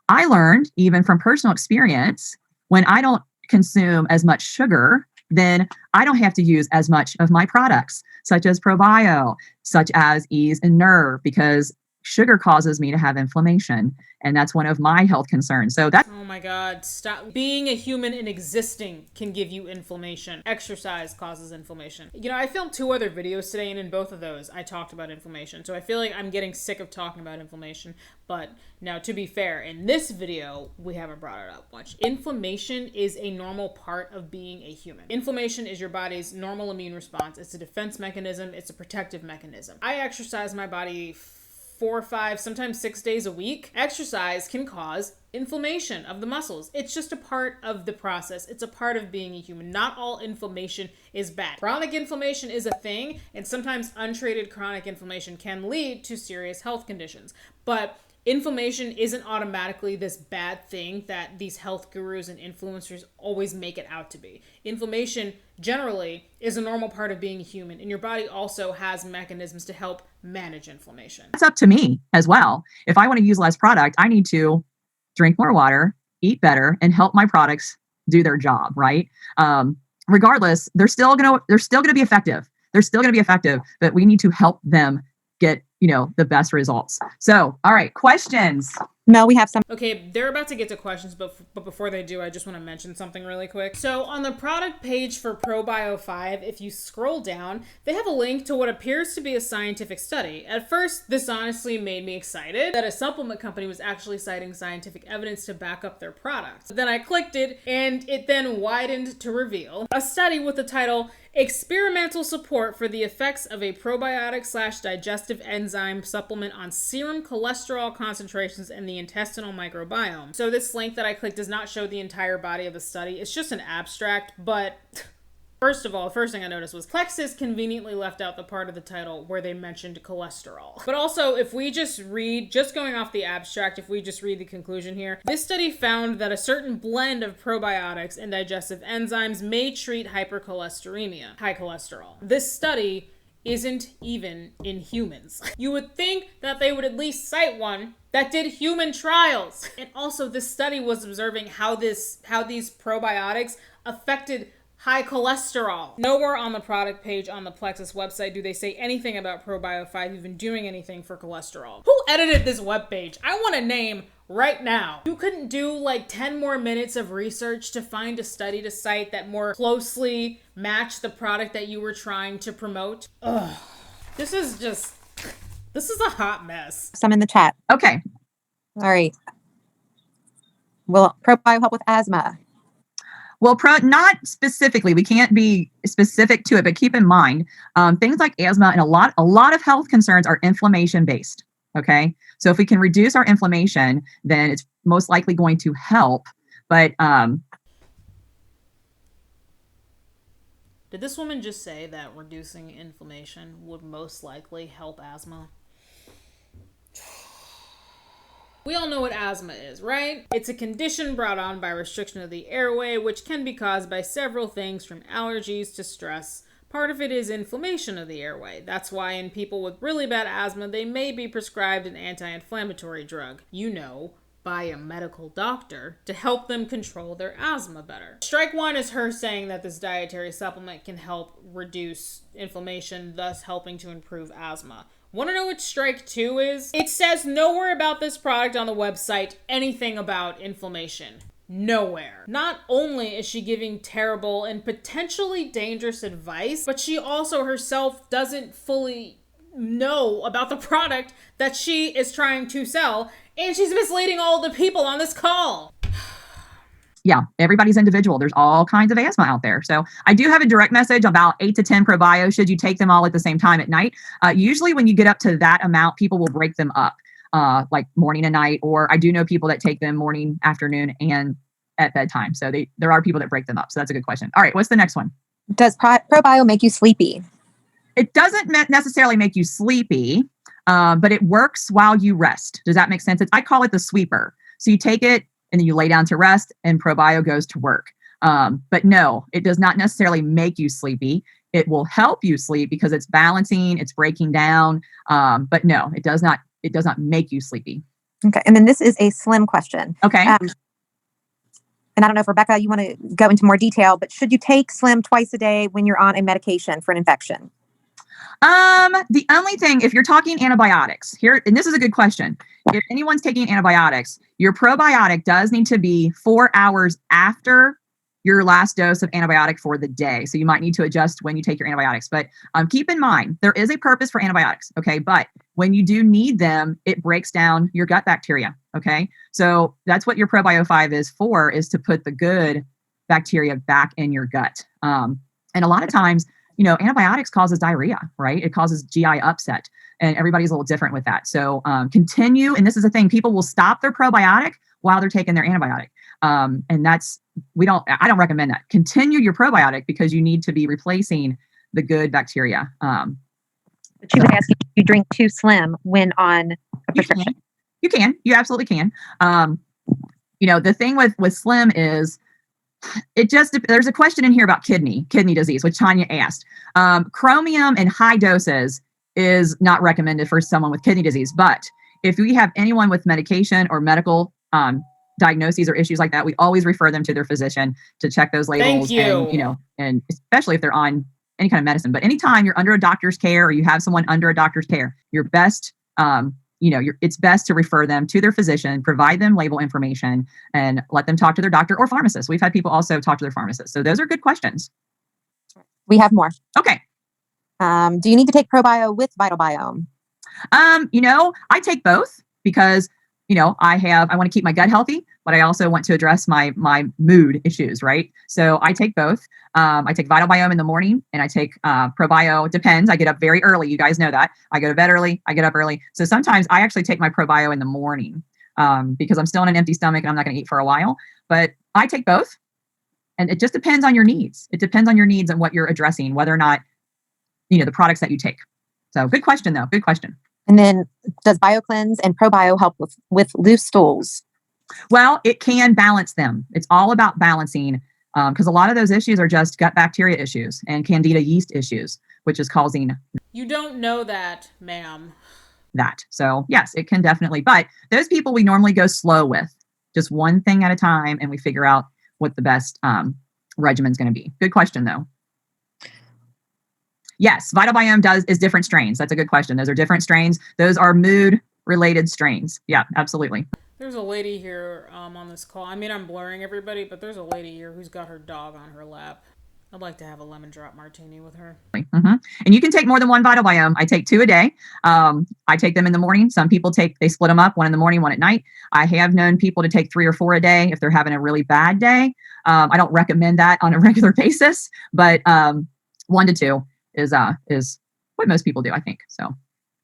I learned even from personal experience, when I don't consume as much sugar, then I don't have to use as much of my products, such as ProBio, such as Ease and Nerve, because sugar causes me to have inflammation. And that's one of my health concerns. So that's Oh my God, stop. Being a human and existing can give you inflammation. Exercise causes inflammation. You know, I filmed 2 other videos today, and in both of those, I talked about inflammation. So I feel like I'm getting sick of talking about inflammation. But now, to be fair, in this video, we haven't brought it up much. Inflammation is a normal part of being a human. Inflammation is your body's normal immune response. It's a defense mechanism. It's a protective mechanism. I exercise my body 4, 5, sometimes 6 days a week. Exercise can cause inflammation of the muscles. It's just a part of the process. It's a part of being a human. Not all inflammation is bad. Chronic inflammation is a thing, and sometimes untreated chronic inflammation can lead to serious health conditions. But inflammation isn't automatically this bad thing that these health gurus and influencers always make it out to be. Inflammation generally is a normal part of being human, and your body also has mechanisms to help manage inflammation. It's up to me as well. If I want to use less product, I need to drink more water, eat better, and help my products do their job, right? Regardless, they're still gonna be effective. They're still gonna be effective, but we need to help them get, the best results. So, all right, questions. Mel, we have some. Okay, they're about to get to questions, but before they do, I just want to mention something really quick. So on the product page for ProBio 5, if you scroll down, they have a link to what appears to be a scientific study. At first, this honestly made me excited that a supplement company was actually citing scientific evidence to back up their products. Then I clicked it, and it then widened to reveal a study with the title Experimental Support for the Effects of a Probiotic/Digestive Enzyme Supplement on Serum Cholesterol Concentrations and the Intestinal Microbiome. So this link that I clicked does not show the entire body of the study. It's just an abstract, but first of all, the first thing I noticed was Plexus conveniently left out the part of the title where they mentioned cholesterol. But also, if we just read, just going off the abstract, if we just read the conclusion here, this study found that a certain blend of probiotics and digestive enzymes may treat hypercholesteremia, high cholesterol. This study isn't even in humans. You would think that they would at least cite one that did human trials. And also, this study was observing how these probiotics affected high cholesterol. Nowhere on the product page on the Plexus website do they say anything about ProBio 5 even doing anything for cholesterol. Who edited this webpage? I want a name right now. You couldn't do like 10 more minutes of research to find a study to cite that more closely matched the product that you were trying to promote? Ugh. This is a hot mess. Some in the chat. Okay. All right. Will ProBio help with asthma? Well, not specifically. We can't be specific to it, but keep in mind, things like asthma and a lot of health concerns are inflammation based. Okay. So if we can reduce our inflammation, then it's most likely going to help. But did this woman just say that reducing inflammation would most likely help asthma? We all know what asthma is, right? It's a condition brought on by restriction of the airway, which can be caused by several things from allergies to stress. Part of it is inflammation of the airway. That's why in people with really bad asthma, they may be prescribed an anti-inflammatory drug, by a medical doctor to help them control their asthma better. Strike one is her saying that this dietary supplement can help reduce inflammation, thus helping to improve asthma. Want to know what strike two is? It says nowhere about this product on the website anything about inflammation. Nowhere. Not only is she giving terrible and potentially dangerous advice, but she also herself doesn't fully know about the product that she is trying to sell, and she's misleading all the people on this call. yeah, everybody's individual. There's all kinds of asthma out there. So I do have a direct message about 8 to 10 ProBio. Should you take them all at the same time at night? Usually when you get up to that amount, people will break them up like morning and night, or I do know people that take them morning, afternoon, and at bedtime. So there are people that break them up. So that's a good question. All right, what's the next one? Does ProBio make you sleepy? It doesn't necessarily make you sleepy, but it works while you rest. Does that make sense? I call it the sweeper. So you take it and then you lay down to rest and ProBio goes to work. But no, it does not necessarily make you sleepy. It will help you sleep because it's balancing, it's breaking down. But no, it does not make you sleepy. Okay. And then this is a slim question. Okay. And I don't know if Rebecca, you want to go into more detail, but should you take Slim twice a day when you're on a medication for an infection? The only thing, if you're talking antibiotics here, and this is a good question. If anyone's taking antibiotics, your probiotic does need to be 4 hours after your last dose of antibiotic for the day. So you might need to adjust when you take your antibiotics, but keep in mind, there is a purpose for antibiotics. Okay. But when you do need them, it breaks down your gut bacteria. Okay. So that's what your Probio 5 is for, is to put the good bacteria back in your gut. And a lot of times, antibiotics causes diarrhea, right? It causes GI upset, and everybody's a little different with that. So continue. And this is the thing, people will stop their probiotic while they're taking their antibiotic. And I don't recommend that. Continue your probiotic because you need to be replacing the good bacteria. But she was asking if you drink 2 Slim when on a prescription. You absolutely can. The thing with Slim is there's a question in here about kidney disease, which Tanya asked. Chromium in high doses is not recommended for someone with kidney disease. But if we have anyone with medication or medical diagnoses or issues like that, we always refer them to their physician to check those labels. Thank you. And especially if they're on any kind of medicine. But anytime you're under a doctor's care or you have someone under a doctor's care, you're best, it's best to refer them to their physician, provide them label information, and let them talk to their doctor or pharmacist. We've had people also talk to their pharmacist. So those are good questions. We have more. Okay. Do you need to take ProBio with Vital Biome? I take both because I want to keep my gut healthy, but I also want to address my mood issues, right? So I take both. I take Vital Biome in the morning and I take ProBio. It depends. I get up very early. You guys know that. I go to bed early. I get up early. So sometimes I actually take my ProBio in the morning because I'm still on an empty stomach and I'm not going to eat for a while. But I take both. And it just depends on your needs. It depends on your needs and what you're addressing, whether or not, the products that you take. So good question, though. Good question. And then does BioCleanse and ProBio help with loose stools? Well, it can balance them. It's all about balancing because a lot of those issues are just gut bacteria issues and candida yeast issues, which is causing. You don't know that, ma'am. That. So yes, it can definitely. But those people we normally go slow with, just one thing at a time, and we figure out what the best regimen is going to be. Good question, though. Yes, Vital Biome is different strains. That's a good question. Those are different strains. Those are mood-related strains. Yeah, absolutely. There's a lady here on this call. I mean, I'm blurring everybody, but there's a lady here who's got her dog on her lap. I'd like to have a lemon drop martini with her. Mm-hmm. And you can take more than one Vital Biome. I take 2 a day. I take them in the morning. Some people they split them up, 1 in the morning, 1 at night. I have known people to take 3 or 4 a day if they're having a really bad day. I don't recommend that on a regular basis, but 1 to 2 is what most people do, I think. So,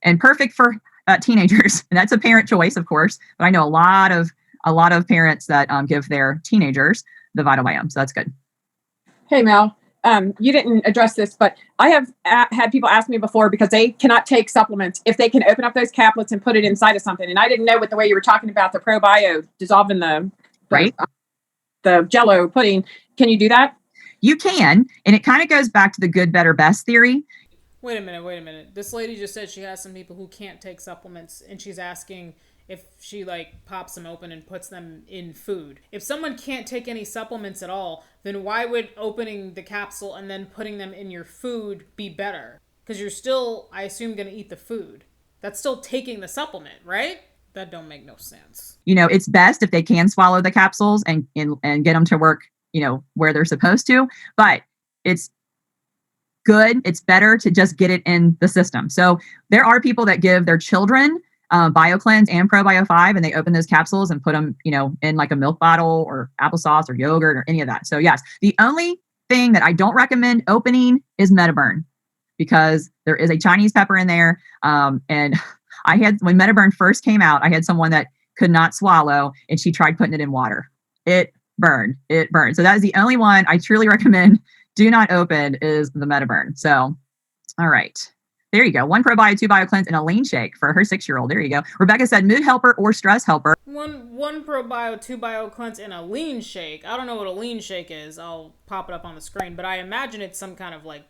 and perfect for teenagers. And that's a parent choice, of course. But I know a lot of parents that give their teenagers the Vital Biome. So that's good. Hey, Mel, you didn't address this, but I have had people ask me before because they cannot take supplements if they can open up those caplets and put it inside of something. And I didn't know with the way you were talking about the ProBio dissolving the Jello pudding. Can you do that? You can. And it kind of goes back to the good, better, best theory. Wait a minute. This lady just said she has some people who can't take supplements, and she's asking if she pops them open and puts them in food. If someone can't take any supplements at all, then why would opening the capsule and then putting them in your food be better? Because you're still, I assume, going to eat the food. That's still taking the supplement, right? That don't make no sense. It's best if they can swallow the capsules and get them to work, where they're supposed to. But it's good. It's better to just get it in the system. So there are people that give their children BioCleanse and ProBio 5, and they open those capsules and put them, in like a milk bottle or applesauce or yogurt or any of that. So yes, the only thing that I don't recommend opening is Metaburn because there is a Chinese pepper in there. And when Metaburn first came out, I had someone that could not swallow and she tried putting it in water. It burned. So that is the only one I truly recommend do not open is the MetaBurn. So, all right. There you go. 1 probio, 2 bio cleanse, and a lean shake for her 6-year-old. There you go. Rebecca said mood helper or stress helper. One probio, 2 bio cleanse, and a lean shake. I don't know what a lean shake is. I'll pop it up on the screen, but I imagine it's some kind of like,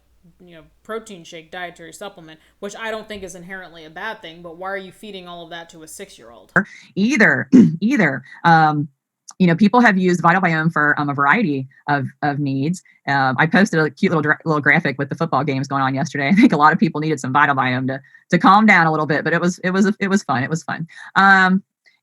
protein shake, dietary supplement, which I don't think is inherently a bad thing. But why are you feeding all of that to a 6-year-old? Either. People have used Vital Biome for a variety of needs. I posted a cute little graphic with the football games going on yesterday. I think a lot of people needed some Vital Biome to calm down a little bit, but it was fun. It was fun.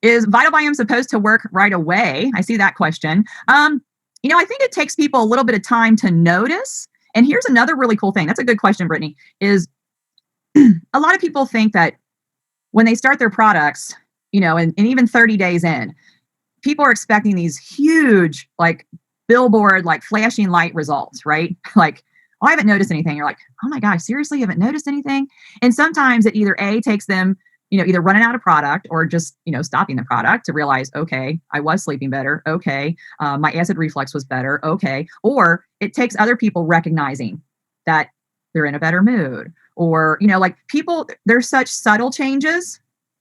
Is Vital Biome supposed to work right away? I see that question. I think it takes people a little bit of time to notice. And here's another really cool thing. That's a good question, Brittany, is a lot of people think that when they start their products, and even 30 days in, people are expecting these huge, like billboard, like flashing light results, right? Like, oh, I haven't noticed anything. You're like, oh my gosh, seriously, you haven't noticed anything? And sometimes it either takes them, either running out of product or just, stopping the product to realize, okay, I was sleeping better. Okay. My acid reflux was better. Okay. Or it takes other people recognizing that they're in a better mood, or, like people, there's such subtle changes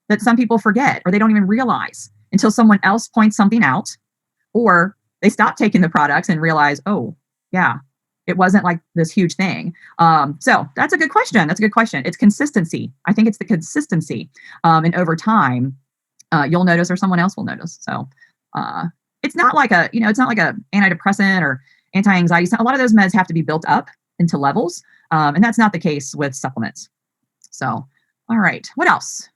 that some people forget or they don't even realize until someone else points something out, or they stop taking the products and realize, oh yeah, it wasn't like this huge thing. So that's a good question. It's consistency. I think it's the consistency. And over time, you'll notice or someone else will notice. So it's not like a antidepressant or anti-anxiety. A lot of those meds have to be built up into levels. And that's not the case with supplements. So, all right. What else?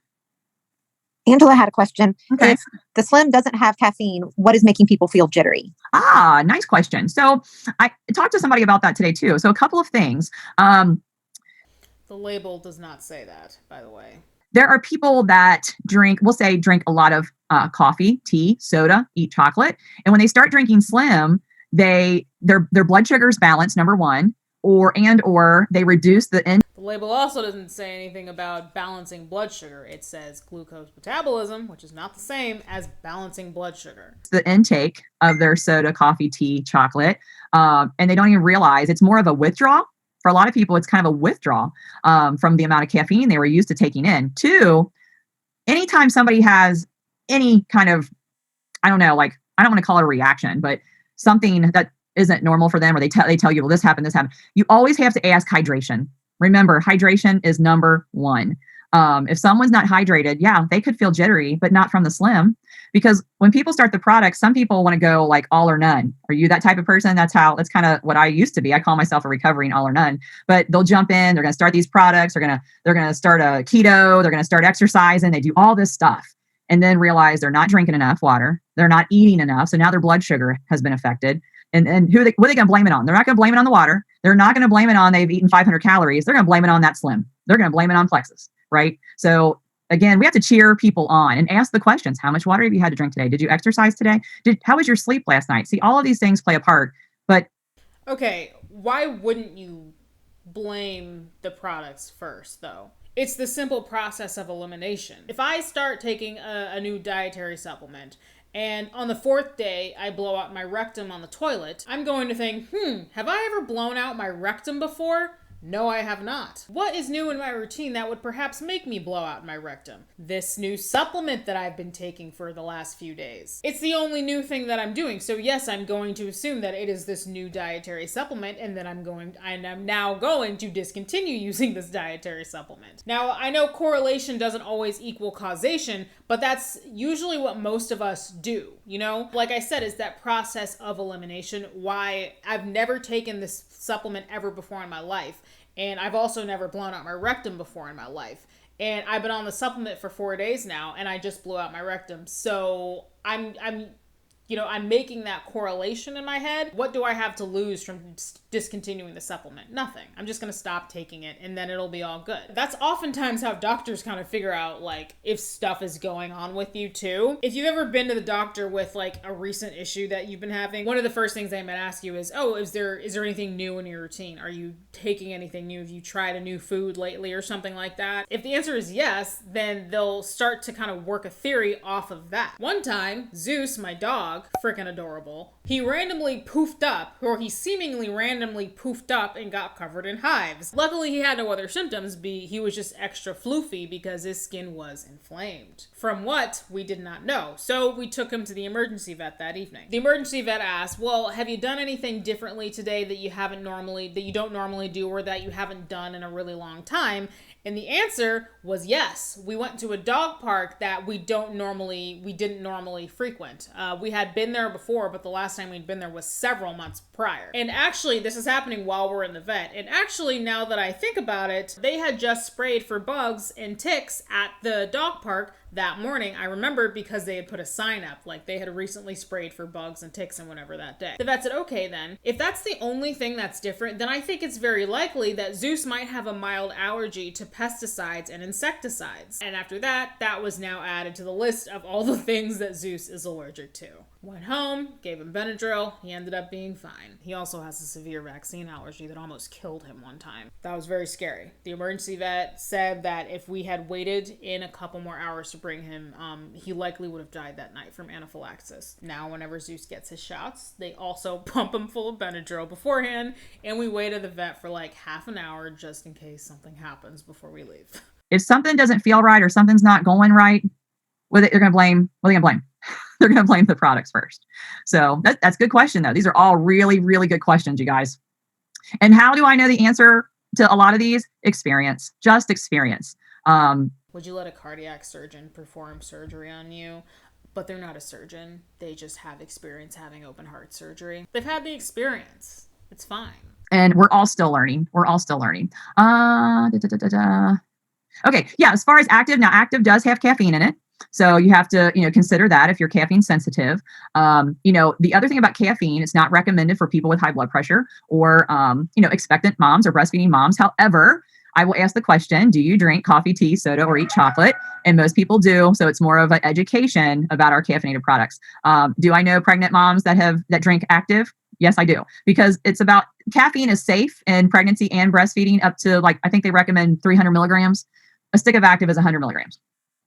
Angela had a question. Okay. If the Slim doesn't have caffeine, what is making people feel jittery? Nice question. So I talked to somebody about that today too. So a couple of things. The label does not say that, by the way. There are people that drink a lot of coffee, tea, soda, eat chocolate. And when they start drinking Slim, their blood sugar is balanced, number one, or they reduce the The label also doesn't say anything about balancing blood sugar. It says glucose metabolism, which is not the same as balancing blood sugar. the intake of their soda, coffee, tea, chocolate. And they don't even realize it's more of a withdrawal. For a lot of people, it's kind of a withdrawal from the amount of caffeine they were used to taking in. Two, anytime somebody has any kind of, I don't want to call it a reaction, but something that isn't normal for them, or they tell you, well, this happened, you always have to ask hydration. Remember, hydration is number one. If someone's not hydrated, they could feel jittery, but not from the Slim. Because when people start the product, some people want to go like all or none. Are you that type of person? That's kind of what I used to be. I call myself a recovering all or none. But they'll jump in, they're going to start these products, they're going to start a keto, they're going to start exercising, they do all this stuff, and then realize they're not drinking enough water, they're not eating enough, so now their blood sugar has been affected. And what are they going to blame it on? They're not going to blame it on the water. They're not going to blame it on they've eaten 500 calories. They're going to blame it on that Slim. They're going to blame it on Plexus, right? So again, we have to cheer people on and ask the questions. How much water have you had to drink today? Did you exercise today? How was your sleep last night? See, all of these things play a part. But okay, why wouldn't you blame the products first, though? It's the simple process of elimination. If I start taking a new dietary supplement, and on the 4th day, I blow out my rectum on the toilet, I'm going to think, have I ever blown out my rectum before? No, I have not. What is new in my routine that would perhaps make me blow out my rectum? This new supplement that I've been taking for the last few days. It's the only new thing that I'm doing. So yes, I'm going to assume that it is this new dietary supplement, and then I'm now going to discontinue using this dietary supplement. Now, I know correlation doesn't always equal causation, but that's usually what most of us do, Like I said, it's that process of elimination. Why I've never taken this supplement ever before in my life. And I've also never blown out my rectum before in my life. And I've been on the supplement for 4 days now, and I just blew out my rectum. So I'm making that correlation in my head. What do I have to lose from discontinuing the supplement? Nothing. I'm just going to stop taking it, and then it'll be all good. That's oftentimes how doctors kind of figure out, like, if stuff is going on with you, too. If you've ever been to the doctor with, like, a recent issue that you've been having, one of the first things they might ask you is, is there anything new in your routine? Are you taking anything new? Have you tried a new food lately or something like that? If the answer is yes, then they'll start to kind of work a theory off of that. One time, Zeus, my dog, freaking adorable, He randomly poofed up, or he seemingly randomly poofed up and got covered in hives. Luckily, he had no other symptoms. He was just extra floofy because his skin was inflamed. From what, we did not know. So we took him to the emergency vet that evening. The emergency vet asked, well, have you done anything differently today that you don't normally do, or that you haven't done in a really long time? And the answer was yes. We went to a dog park that we didn't normally frequent. We had been there before, but the last time we'd been there was several months prior. And actually, this is happening while we're in the vet. And actually, now that I think about it, they had just sprayed for bugs and ticks at the dog park that morning. I remember because they had put a sign up, like they had recently sprayed for bugs and ticks and whatever that day. The vet said, okay then, if that's the only thing that's different, then I think it's very likely that Zeus might have a mild allergy to pesticides and insecticides. And after that, that was now added to the list of all the things that Zeus is allergic to. Went home, gave him Benadryl, he ended up being fine. He also has a severe vaccine allergy that almost killed him one time. That was very scary. The emergency vet said that if we had waited in a couple more hours to bring him, he likely would have died that night from anaphylaxis. Now, whenever Zeus gets his shots, they also pump him full of Benadryl beforehand, and we wait at the vet for like half an hour just in case something happens before we leave. If something doesn't feel right or something's not going right, they're going to blame, what are they going to blame? They're going to blame the products first. So that's a good question, though. These are all really, really good questions, you guys. And how do I know the answer to a lot of these? Experience, just experience. Would you let a cardiac surgeon perform surgery on you? But they're not a surgeon. They just have experience having open heart surgery. They've had the experience. It's fine. And we're all still learning. Okay. Yeah. As far as active, now active does have caffeine in it. So you have to, consider that if you're caffeine sensitive. The other thing about caffeine, it's not recommended for people with high blood pressure or, expectant moms or breastfeeding moms. However, I will ask the question, do you drink coffee, tea, soda, or eat chocolate? And most people do. So it's more of an education about our caffeinated products. Do I know pregnant moms that drink active? Yes, I do. Because it's about caffeine is safe in pregnancy and breastfeeding up to I think they recommend 300 milligrams. A stick of active is 100 milligrams.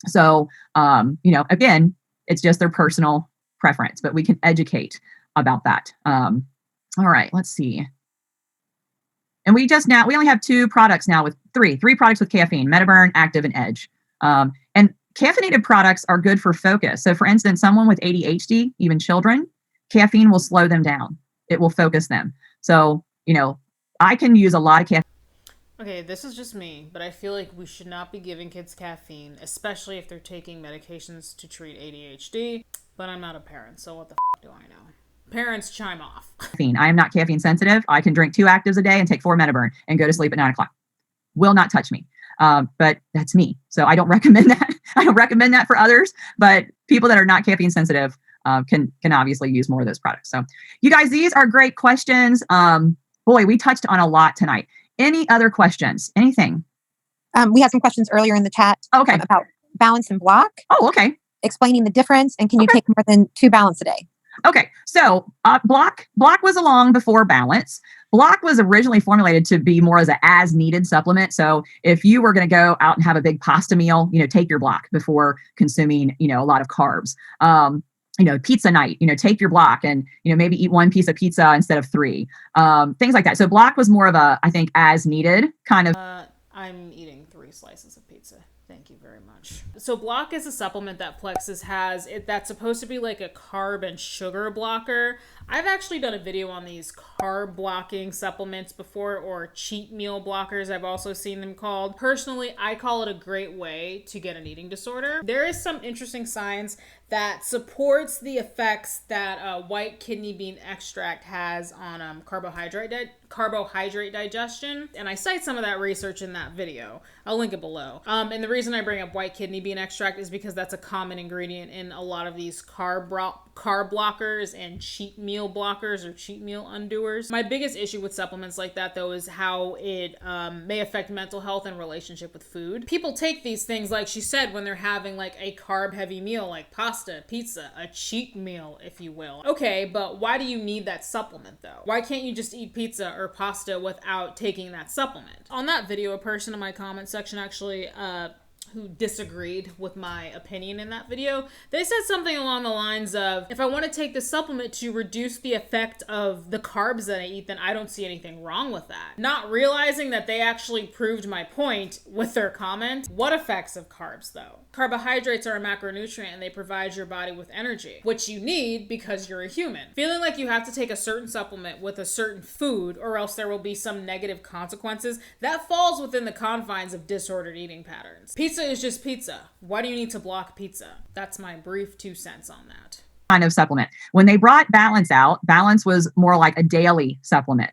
So, again, it's just their personal preference, but we can educate about that. All right, let's see. And we only have two products now with three products with caffeine, Metaburn, Active, and Edge. And caffeinated products are good for focus. So for instance, someone with ADHD, even children, caffeine will slow them down. It will focus them. So, I can use a lot of caffeine. Okay, this is just me, but I feel like we should not be giving kids caffeine, especially if they're taking medications to treat ADHD. But I'm not a parent, so what the do I know? Parents, chime off. I am not caffeine sensitive. I can drink 2 actives a day and take 4 Metaburn and go to sleep at 9 o'clock. Will not touch me. But that's me. So I don't recommend that. I don't recommend that for others, but people that are not caffeine sensitive can obviously use more of those products. So you guys, these are great questions. Boy, we touched on a lot tonight. Any other questions? Anything? We had some questions earlier in the chat about balance and block. Oh, okay. Explaining the difference, and can you take more than 2 balance a day? Okay, so block was along before balance. Block was originally formulated to be more as needed supplement. So if you were going to go out and have a big pasta meal, take your block before consuming, a lot of carbs. Pizza night, take your block and, maybe eat 1 piece of pizza instead of 3, things like that. So block was more of a, I think, as needed kind of. I'm eating 3 slices of pizza. Thank you very much. So block is a supplement that Plexus has. That's supposed to be like a carb and sugar blocker. I've actually done a video on these carb blocking supplements before, or cheat meal blockers, I've also seen them called. Personally, I call it a great way to get an eating disorder. There is some interesting science that supports the effects that white kidney bean extract has on carbohydrate digestion. And I cite some of that research in that video. I'll link it below. And the reason I bring up white kidney bean extract is because that's a common ingredient in a lot of these carb blockers and cheat meal blockers or cheat meal undoers. My biggest issue with supplements like that, though, is how it may affect mental health and relationship with food. People take these things, like she said, when they're having like a carb heavy meal like pasta, pizza, a cheat meal, if you will. Okay, but why do you need that supplement though? Why can't you just eat pizza or pasta without taking that supplement? On that video, a person in my comment section actually who disagreed with my opinion in that video. They said something along the lines of, if I want to take this supplement to reduce the effect of the carbs that I eat, then I don't see anything wrong with that. Not realizing that they actually proved my point with their comment. What effects of carbs though? Carbohydrates are a macronutrient and they provide your body with energy, which you need because you're a human. Feeling like you have to take a certain supplement with a certain food or else there will be some negative consequences, that falls within the confines of disordered eating patterns. Pizza is just pizza. Why do you need to block pizza? That's my brief 2 cents on that. Kind of supplement. When they brought Balance out, Balance was more like a daily supplement.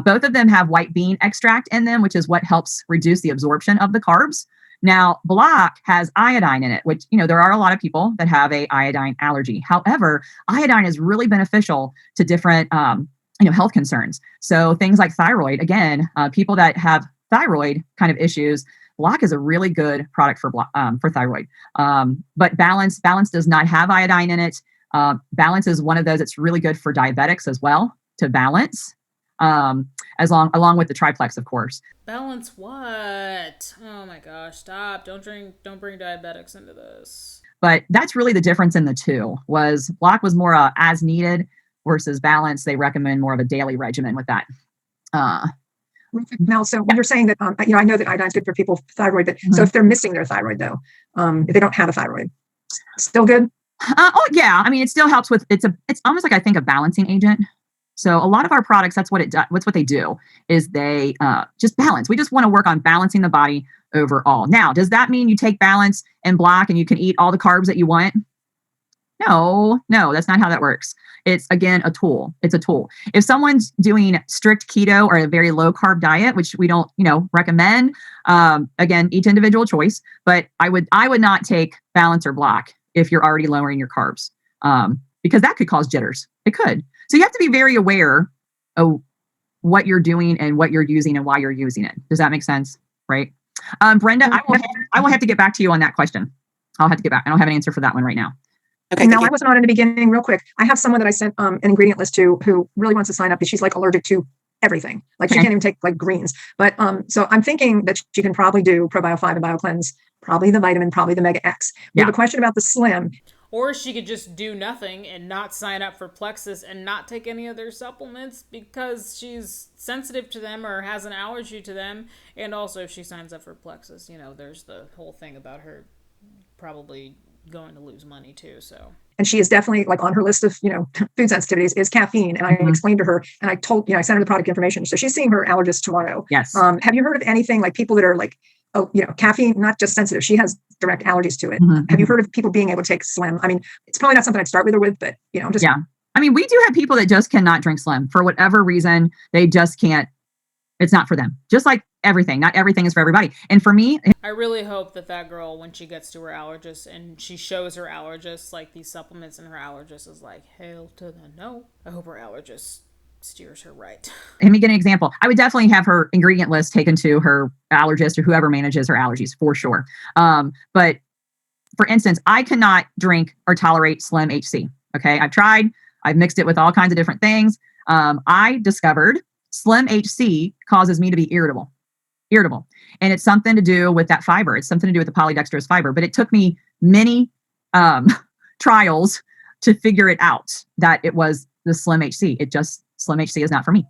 Both of them have white bean extract in them, which is what helps reduce the absorption of the carbs. Now, Block has iodine in it, which, there are a lot of people that have a iodine allergy. However, iodine is really beneficial to different, health concerns. So things like thyroid, again, people that have thyroid kind of issues, Block is a really good product for thyroid. But Balance does not have iodine in it. Balance is one of those that's really good for diabetics as well, to balance, along with the triplex, of course. Balance what? Oh my gosh, stop. Don't bring diabetics into this. But that's really the difference in the two. Was Block was more as needed versus Balance. They recommend more of a daily regimen with that. Now, so when you're saying that, I know that iodine is good for people with thyroid, but so if they're missing their thyroid though, if they don't have a thyroid, still good? Oh yeah. I mean, it still helps with, it's almost like, I think, a balancing agent. So a lot of our products, that's what it does. What's what they do is they just balance. We just want to work on balancing the body overall. Now, does that mean you take Balance and Block and you can eat all the carbs that you want? No, that's not how that works. It's, again, a tool. It's a tool. If someone's doing strict keto or a very low carb diet, which we don't, recommend, again, each individual choice, but I would not take Balance or Block if you're already lowering your carbs, because that could cause jitters. It could. So you have to be very aware of what you're doing and what you're using and why you're using it. Does that make sense? Right. Brenda, I will have to get back to you on that question. I'll have to get back. I don't have an answer for that one right now. Okay. Now, I wasn't on in the beginning. Real quick, I have someone that I sent an ingredient list to who really wants to sign up, but she's like allergic to everything. Like she can't even take like greens. But so I'm thinking that she can probably do Probio 5 and BioCleanse, probably the vitamin, probably the Mega X. We have a question about the Slim. Or she could just do nothing and not sign up for Plexus and not take any other supplements because she's sensitive to them or has an allergy to them. And also if she signs up for Plexus, there's the whole thing about her probably going to lose money too. So. And she is definitely like on her list of, food sensitivities is caffeine. And I explained to her and I told, I sent her the product information. So she's seeing her allergist tomorrow. Yes. Have you heard of anything like people that are like, caffeine, not just sensitive. She has direct allergies to it. Have you heard of people being able to take Slim? I mean, it's probably not something I'd start with her with, but I'm just. Yeah. I mean, we do have people that just cannot drink Slim for whatever reason. They just can't. It's not for them. Just like everything. Not everything is for everybody. And for me, I really hope that girl, when she gets to her allergist and she shows her allergist like these supplements and her allergist is like, hail to the no. I hope her allergist steers her right. Let me get an example. I would definitely have her ingredient list taken to her allergist or whoever manages her allergies for sure. But for instance, I cannot drink or tolerate Slim HC. Okay. I've tried, I've mixed it with all kinds of different things. I discovered Slim HC causes me to be irritable. And it's something to do with that fiber. It's something to do with the polydextrose fiber, but it took me many trials to figure it out that it was the Slim HC. Slim HC is not for me.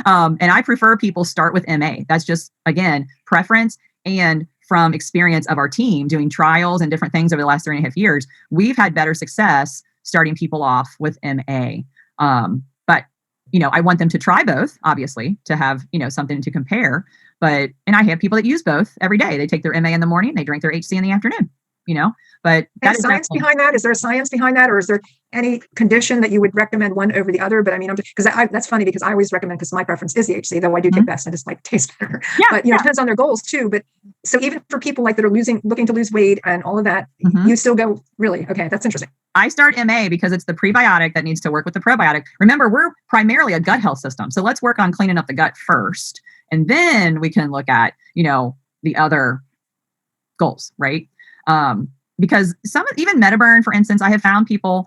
And I prefer people start with MA. That's just, again, preference. And from experience of our team doing trials and different things over the last 3.5 years, we've had better success starting people off with MA. But, I want them to try both, obviously, to have, something to compare. And I have people that use both every day. They take their MA in the morning, they drink their HC in the afternoon, but that is science behind that. Is there a science behind that? Or is there any condition that you would recommend one over the other? But I mean, that's funny because I always recommend, because my preference is the HC, though I do take best. I just like taste better. Yeah, but it depends on their goals too. But so even for people like that are looking to lose weight and all of that, you still go, really? Okay. That's interesting. I start MA because it's the prebiotic that needs to work with the probiotic. Remember, we're primarily a gut health system. So let's work on cleaning up the gut first. And then we can look at, the other goals, right? Because even Metaburn, for instance, I have found people,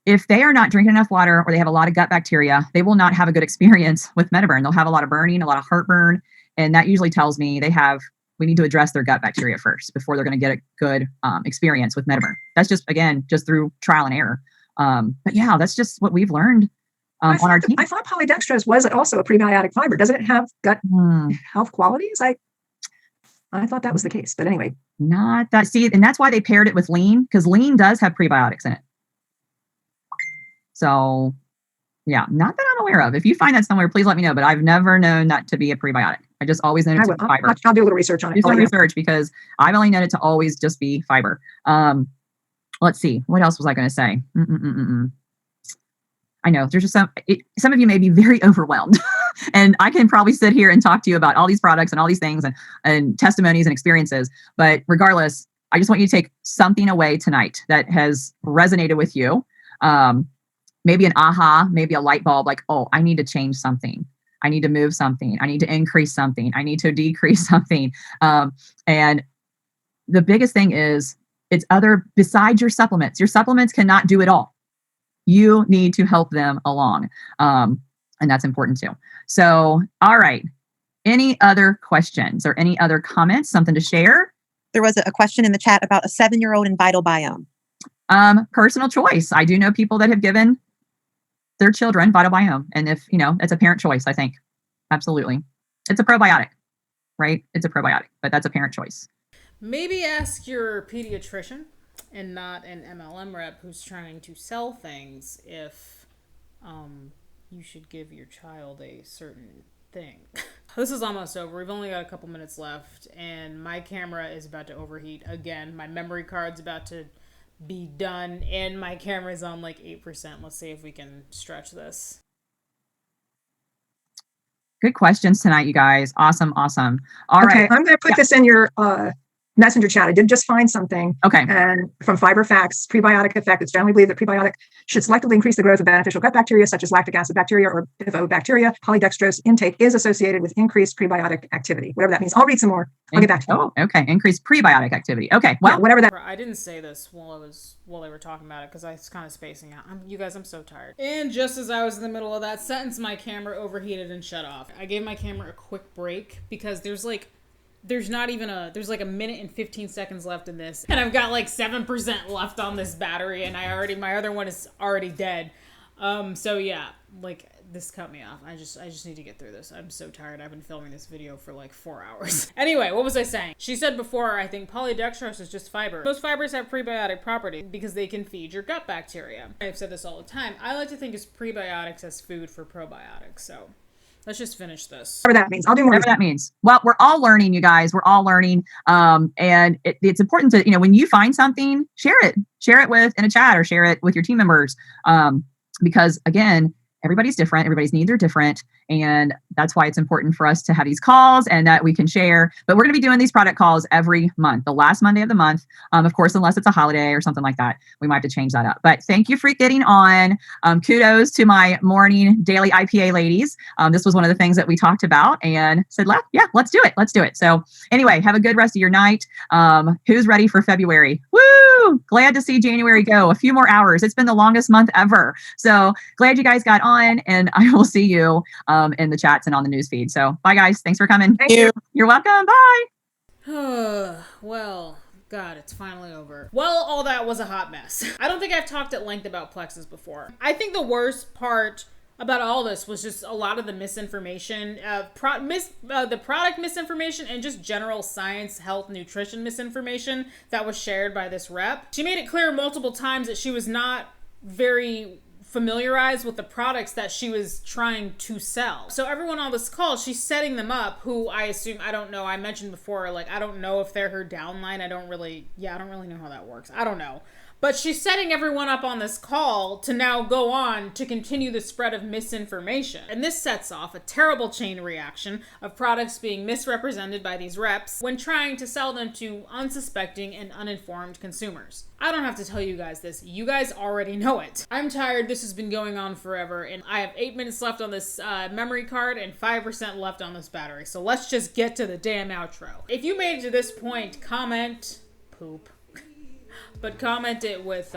if they are not drinking enough water or they have a lot of gut bacteria, they will not have a good experience with Metaburn. They'll have a lot of burning, a lot of heartburn. And that usually tells me they have we need to address their gut bacteria first before they're going to get a good experience with Metamer. That's just, again, just through trial and error. But yeah, that's just what we've learned on our team. I thought polydextrose was also a prebiotic fiber. Doesn't it have gut health qualities? I thought that was the case, but anyway. Not that. See, and that's why they paired it with lean, because lean does have prebiotics in it. So yeah, not that I'm aware of. If you find that somewhere, please let me know. But I've never known that to be a prebiotic. I just always known it to be fiber. I'll do a little research on it. Do some research because I've only known it to always just be fiber. Let's see. What else was I going to say? I know there's just some of you may be very overwhelmed and I can probably sit here and talk to you about all these products and all these things and testimonies and experiences. But regardless, I just want you to take something away tonight that has resonated with you. Maybe an aha, maybe a light bulb, like, oh, I need to change something. I need to move something. I need to increase something. I need to decrease something. And the biggest thing is it's besides your supplements. Your supplements cannot do it all. You need to help them along. And that's important too. So, all right. Any other questions or any other comments, something to share? There was a question in the chat about a 7-year-old in Vital Biome. Personal choice. I do know people that have given their children Vital Biome. And if, it's a parent choice, I think. Absolutely. It's a probiotic, right? It's a probiotic, but that's a parent choice. Maybe ask your pediatrician and not an MLM rep who's trying to sell things if you should give your child a certain thing. This is almost over. We've only got a couple minutes left and my camera is about to overheat again. My memory card's about to be done and my camera's on like 8%. Let's see if we can stretch this. Good questions tonight, you guys. Awesome. All right. I'm going to put this in your messenger chat. I did just find something. Okay. And from Fiber Facts, prebiotic effect. It's generally believed that prebiotic should selectively increase the growth of beneficial gut bacteria, such as lactic acid bacteria or bifidobacteria. Polydextrose intake is associated with increased prebiotic activity, whatever that means. I'll read some more. I'll get back to you. Oh, okay. Increased prebiotic activity. Okay. Well, whatever that. I didn't say this while they were talking about it because I was kind of spacing out. You guys, I'm so tired. And just as I was in the middle of that sentence, my camera overheated and shut off. I gave my camera a quick break because there's like a minute and 15 seconds left in this. And I've got like 7% left on this battery and my other one is already dead. So yeah, like this cut me off. I just need to get through this. I'm so tired. I've been filming this video for like 4 hours. Anyway, what was I saying? She said before, I think polydextrose is just fiber. Most fibers have prebiotic properties because they can feed your gut bacteria. I've said this all the time. I like to think of prebiotics as food for probiotics. So let's just finish this. Whatever that means. I'll do more. Whatever that means. Well, we're all learning, you guys. We're all learning. And it's important to, when you find something, share it in a chat or share it with your team members. Because again, everybody's different. Everybody's needs are different. And that's why it's important for us to have these calls and that we can share. But we're going to be doing these product calls every month, the last Monday of the month. Of course, unless it's a holiday or something like that, we might have to change that up. But thank you for getting on. Kudos to my morning daily IPA ladies. This was one of the things that we talked about and said, yeah, let's do it. Let's do it. So anyway, have a good rest of your night. Who's ready for February? Woo! Glad to see January go. A few more hours. It's been the longest month ever. So glad you guys got on and I will see you in the chats and on the news feed. So bye guys. Thanks for coming. Thank you. You're welcome. Bye. Well, God, it's finally over. Well, all that was a hot mess. I don't think I've talked at length about Plexus before. I think the worst part about all this was just a lot of the misinformation, the product misinformation and just general science, health, nutrition misinformation that was shared by this rep. She made it clear multiple times that she was not very familiarized with the products that she was trying to sell. So everyone on this call, she's setting them up who I assume, I don't know, I mentioned before, like, I don't know if they're her downline. I don't really know how that works. I don't know. But she's setting everyone up on this call to now go on to continue the spread of misinformation. And this sets off a terrible chain reaction of products being misrepresented by these reps when trying to sell them to unsuspecting and uninformed consumers. I don't have to tell you guys this. You guys already know it. I'm tired. This has been going on forever. And I have 8 minutes left on this memory card and 5% left on this battery. So let's just get to the damn outro. If you made it to this point, comment, poop. but comment it with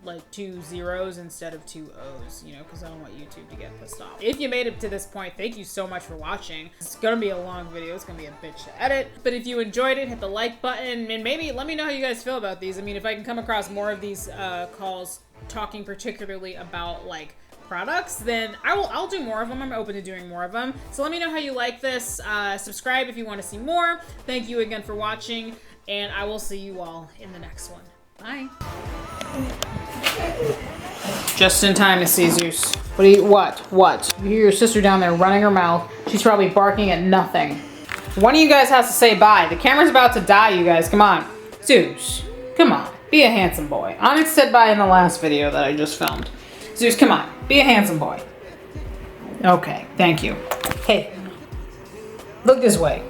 like 2 zeros instead of 2 O's, you know, because I don't want YouTube to get pissed off. If you made it to this point, thank you so much for watching. It's gonna be a long video. It's gonna be a bitch to edit. But if you enjoyed it, hit the like button, and maybe let me know how you guys feel about these. I mean, if I can come across more of these calls talking particularly about like products, then I'll do more of them. I'm open to doing more of them. So let me know how you like this. Subscribe if you want to see more. Thank you again for watching, and I will see you all in the next one. Bye. Just in time to see Zeus. What? You hear your sister down there running her mouth. She's probably barking at nothing. One of you guys has to say bye. The camera's about to die, you guys. Come on. Zeus, come on. Be a handsome boy. Onyx said bye in the last video that I just filmed. Zeus, come on. Be a handsome boy. Okay, thank you. Hey, look this way.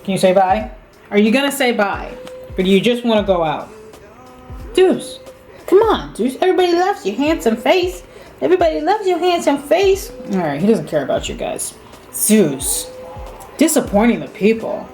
Can you say bye? Are you gonna say bye? Or do you just want to go out? Zeus, come on, Zeus. Everybody loves your handsome face. Everybody loves your handsome face. Alright, he doesn't care about you guys. Zeus, disappointing the people.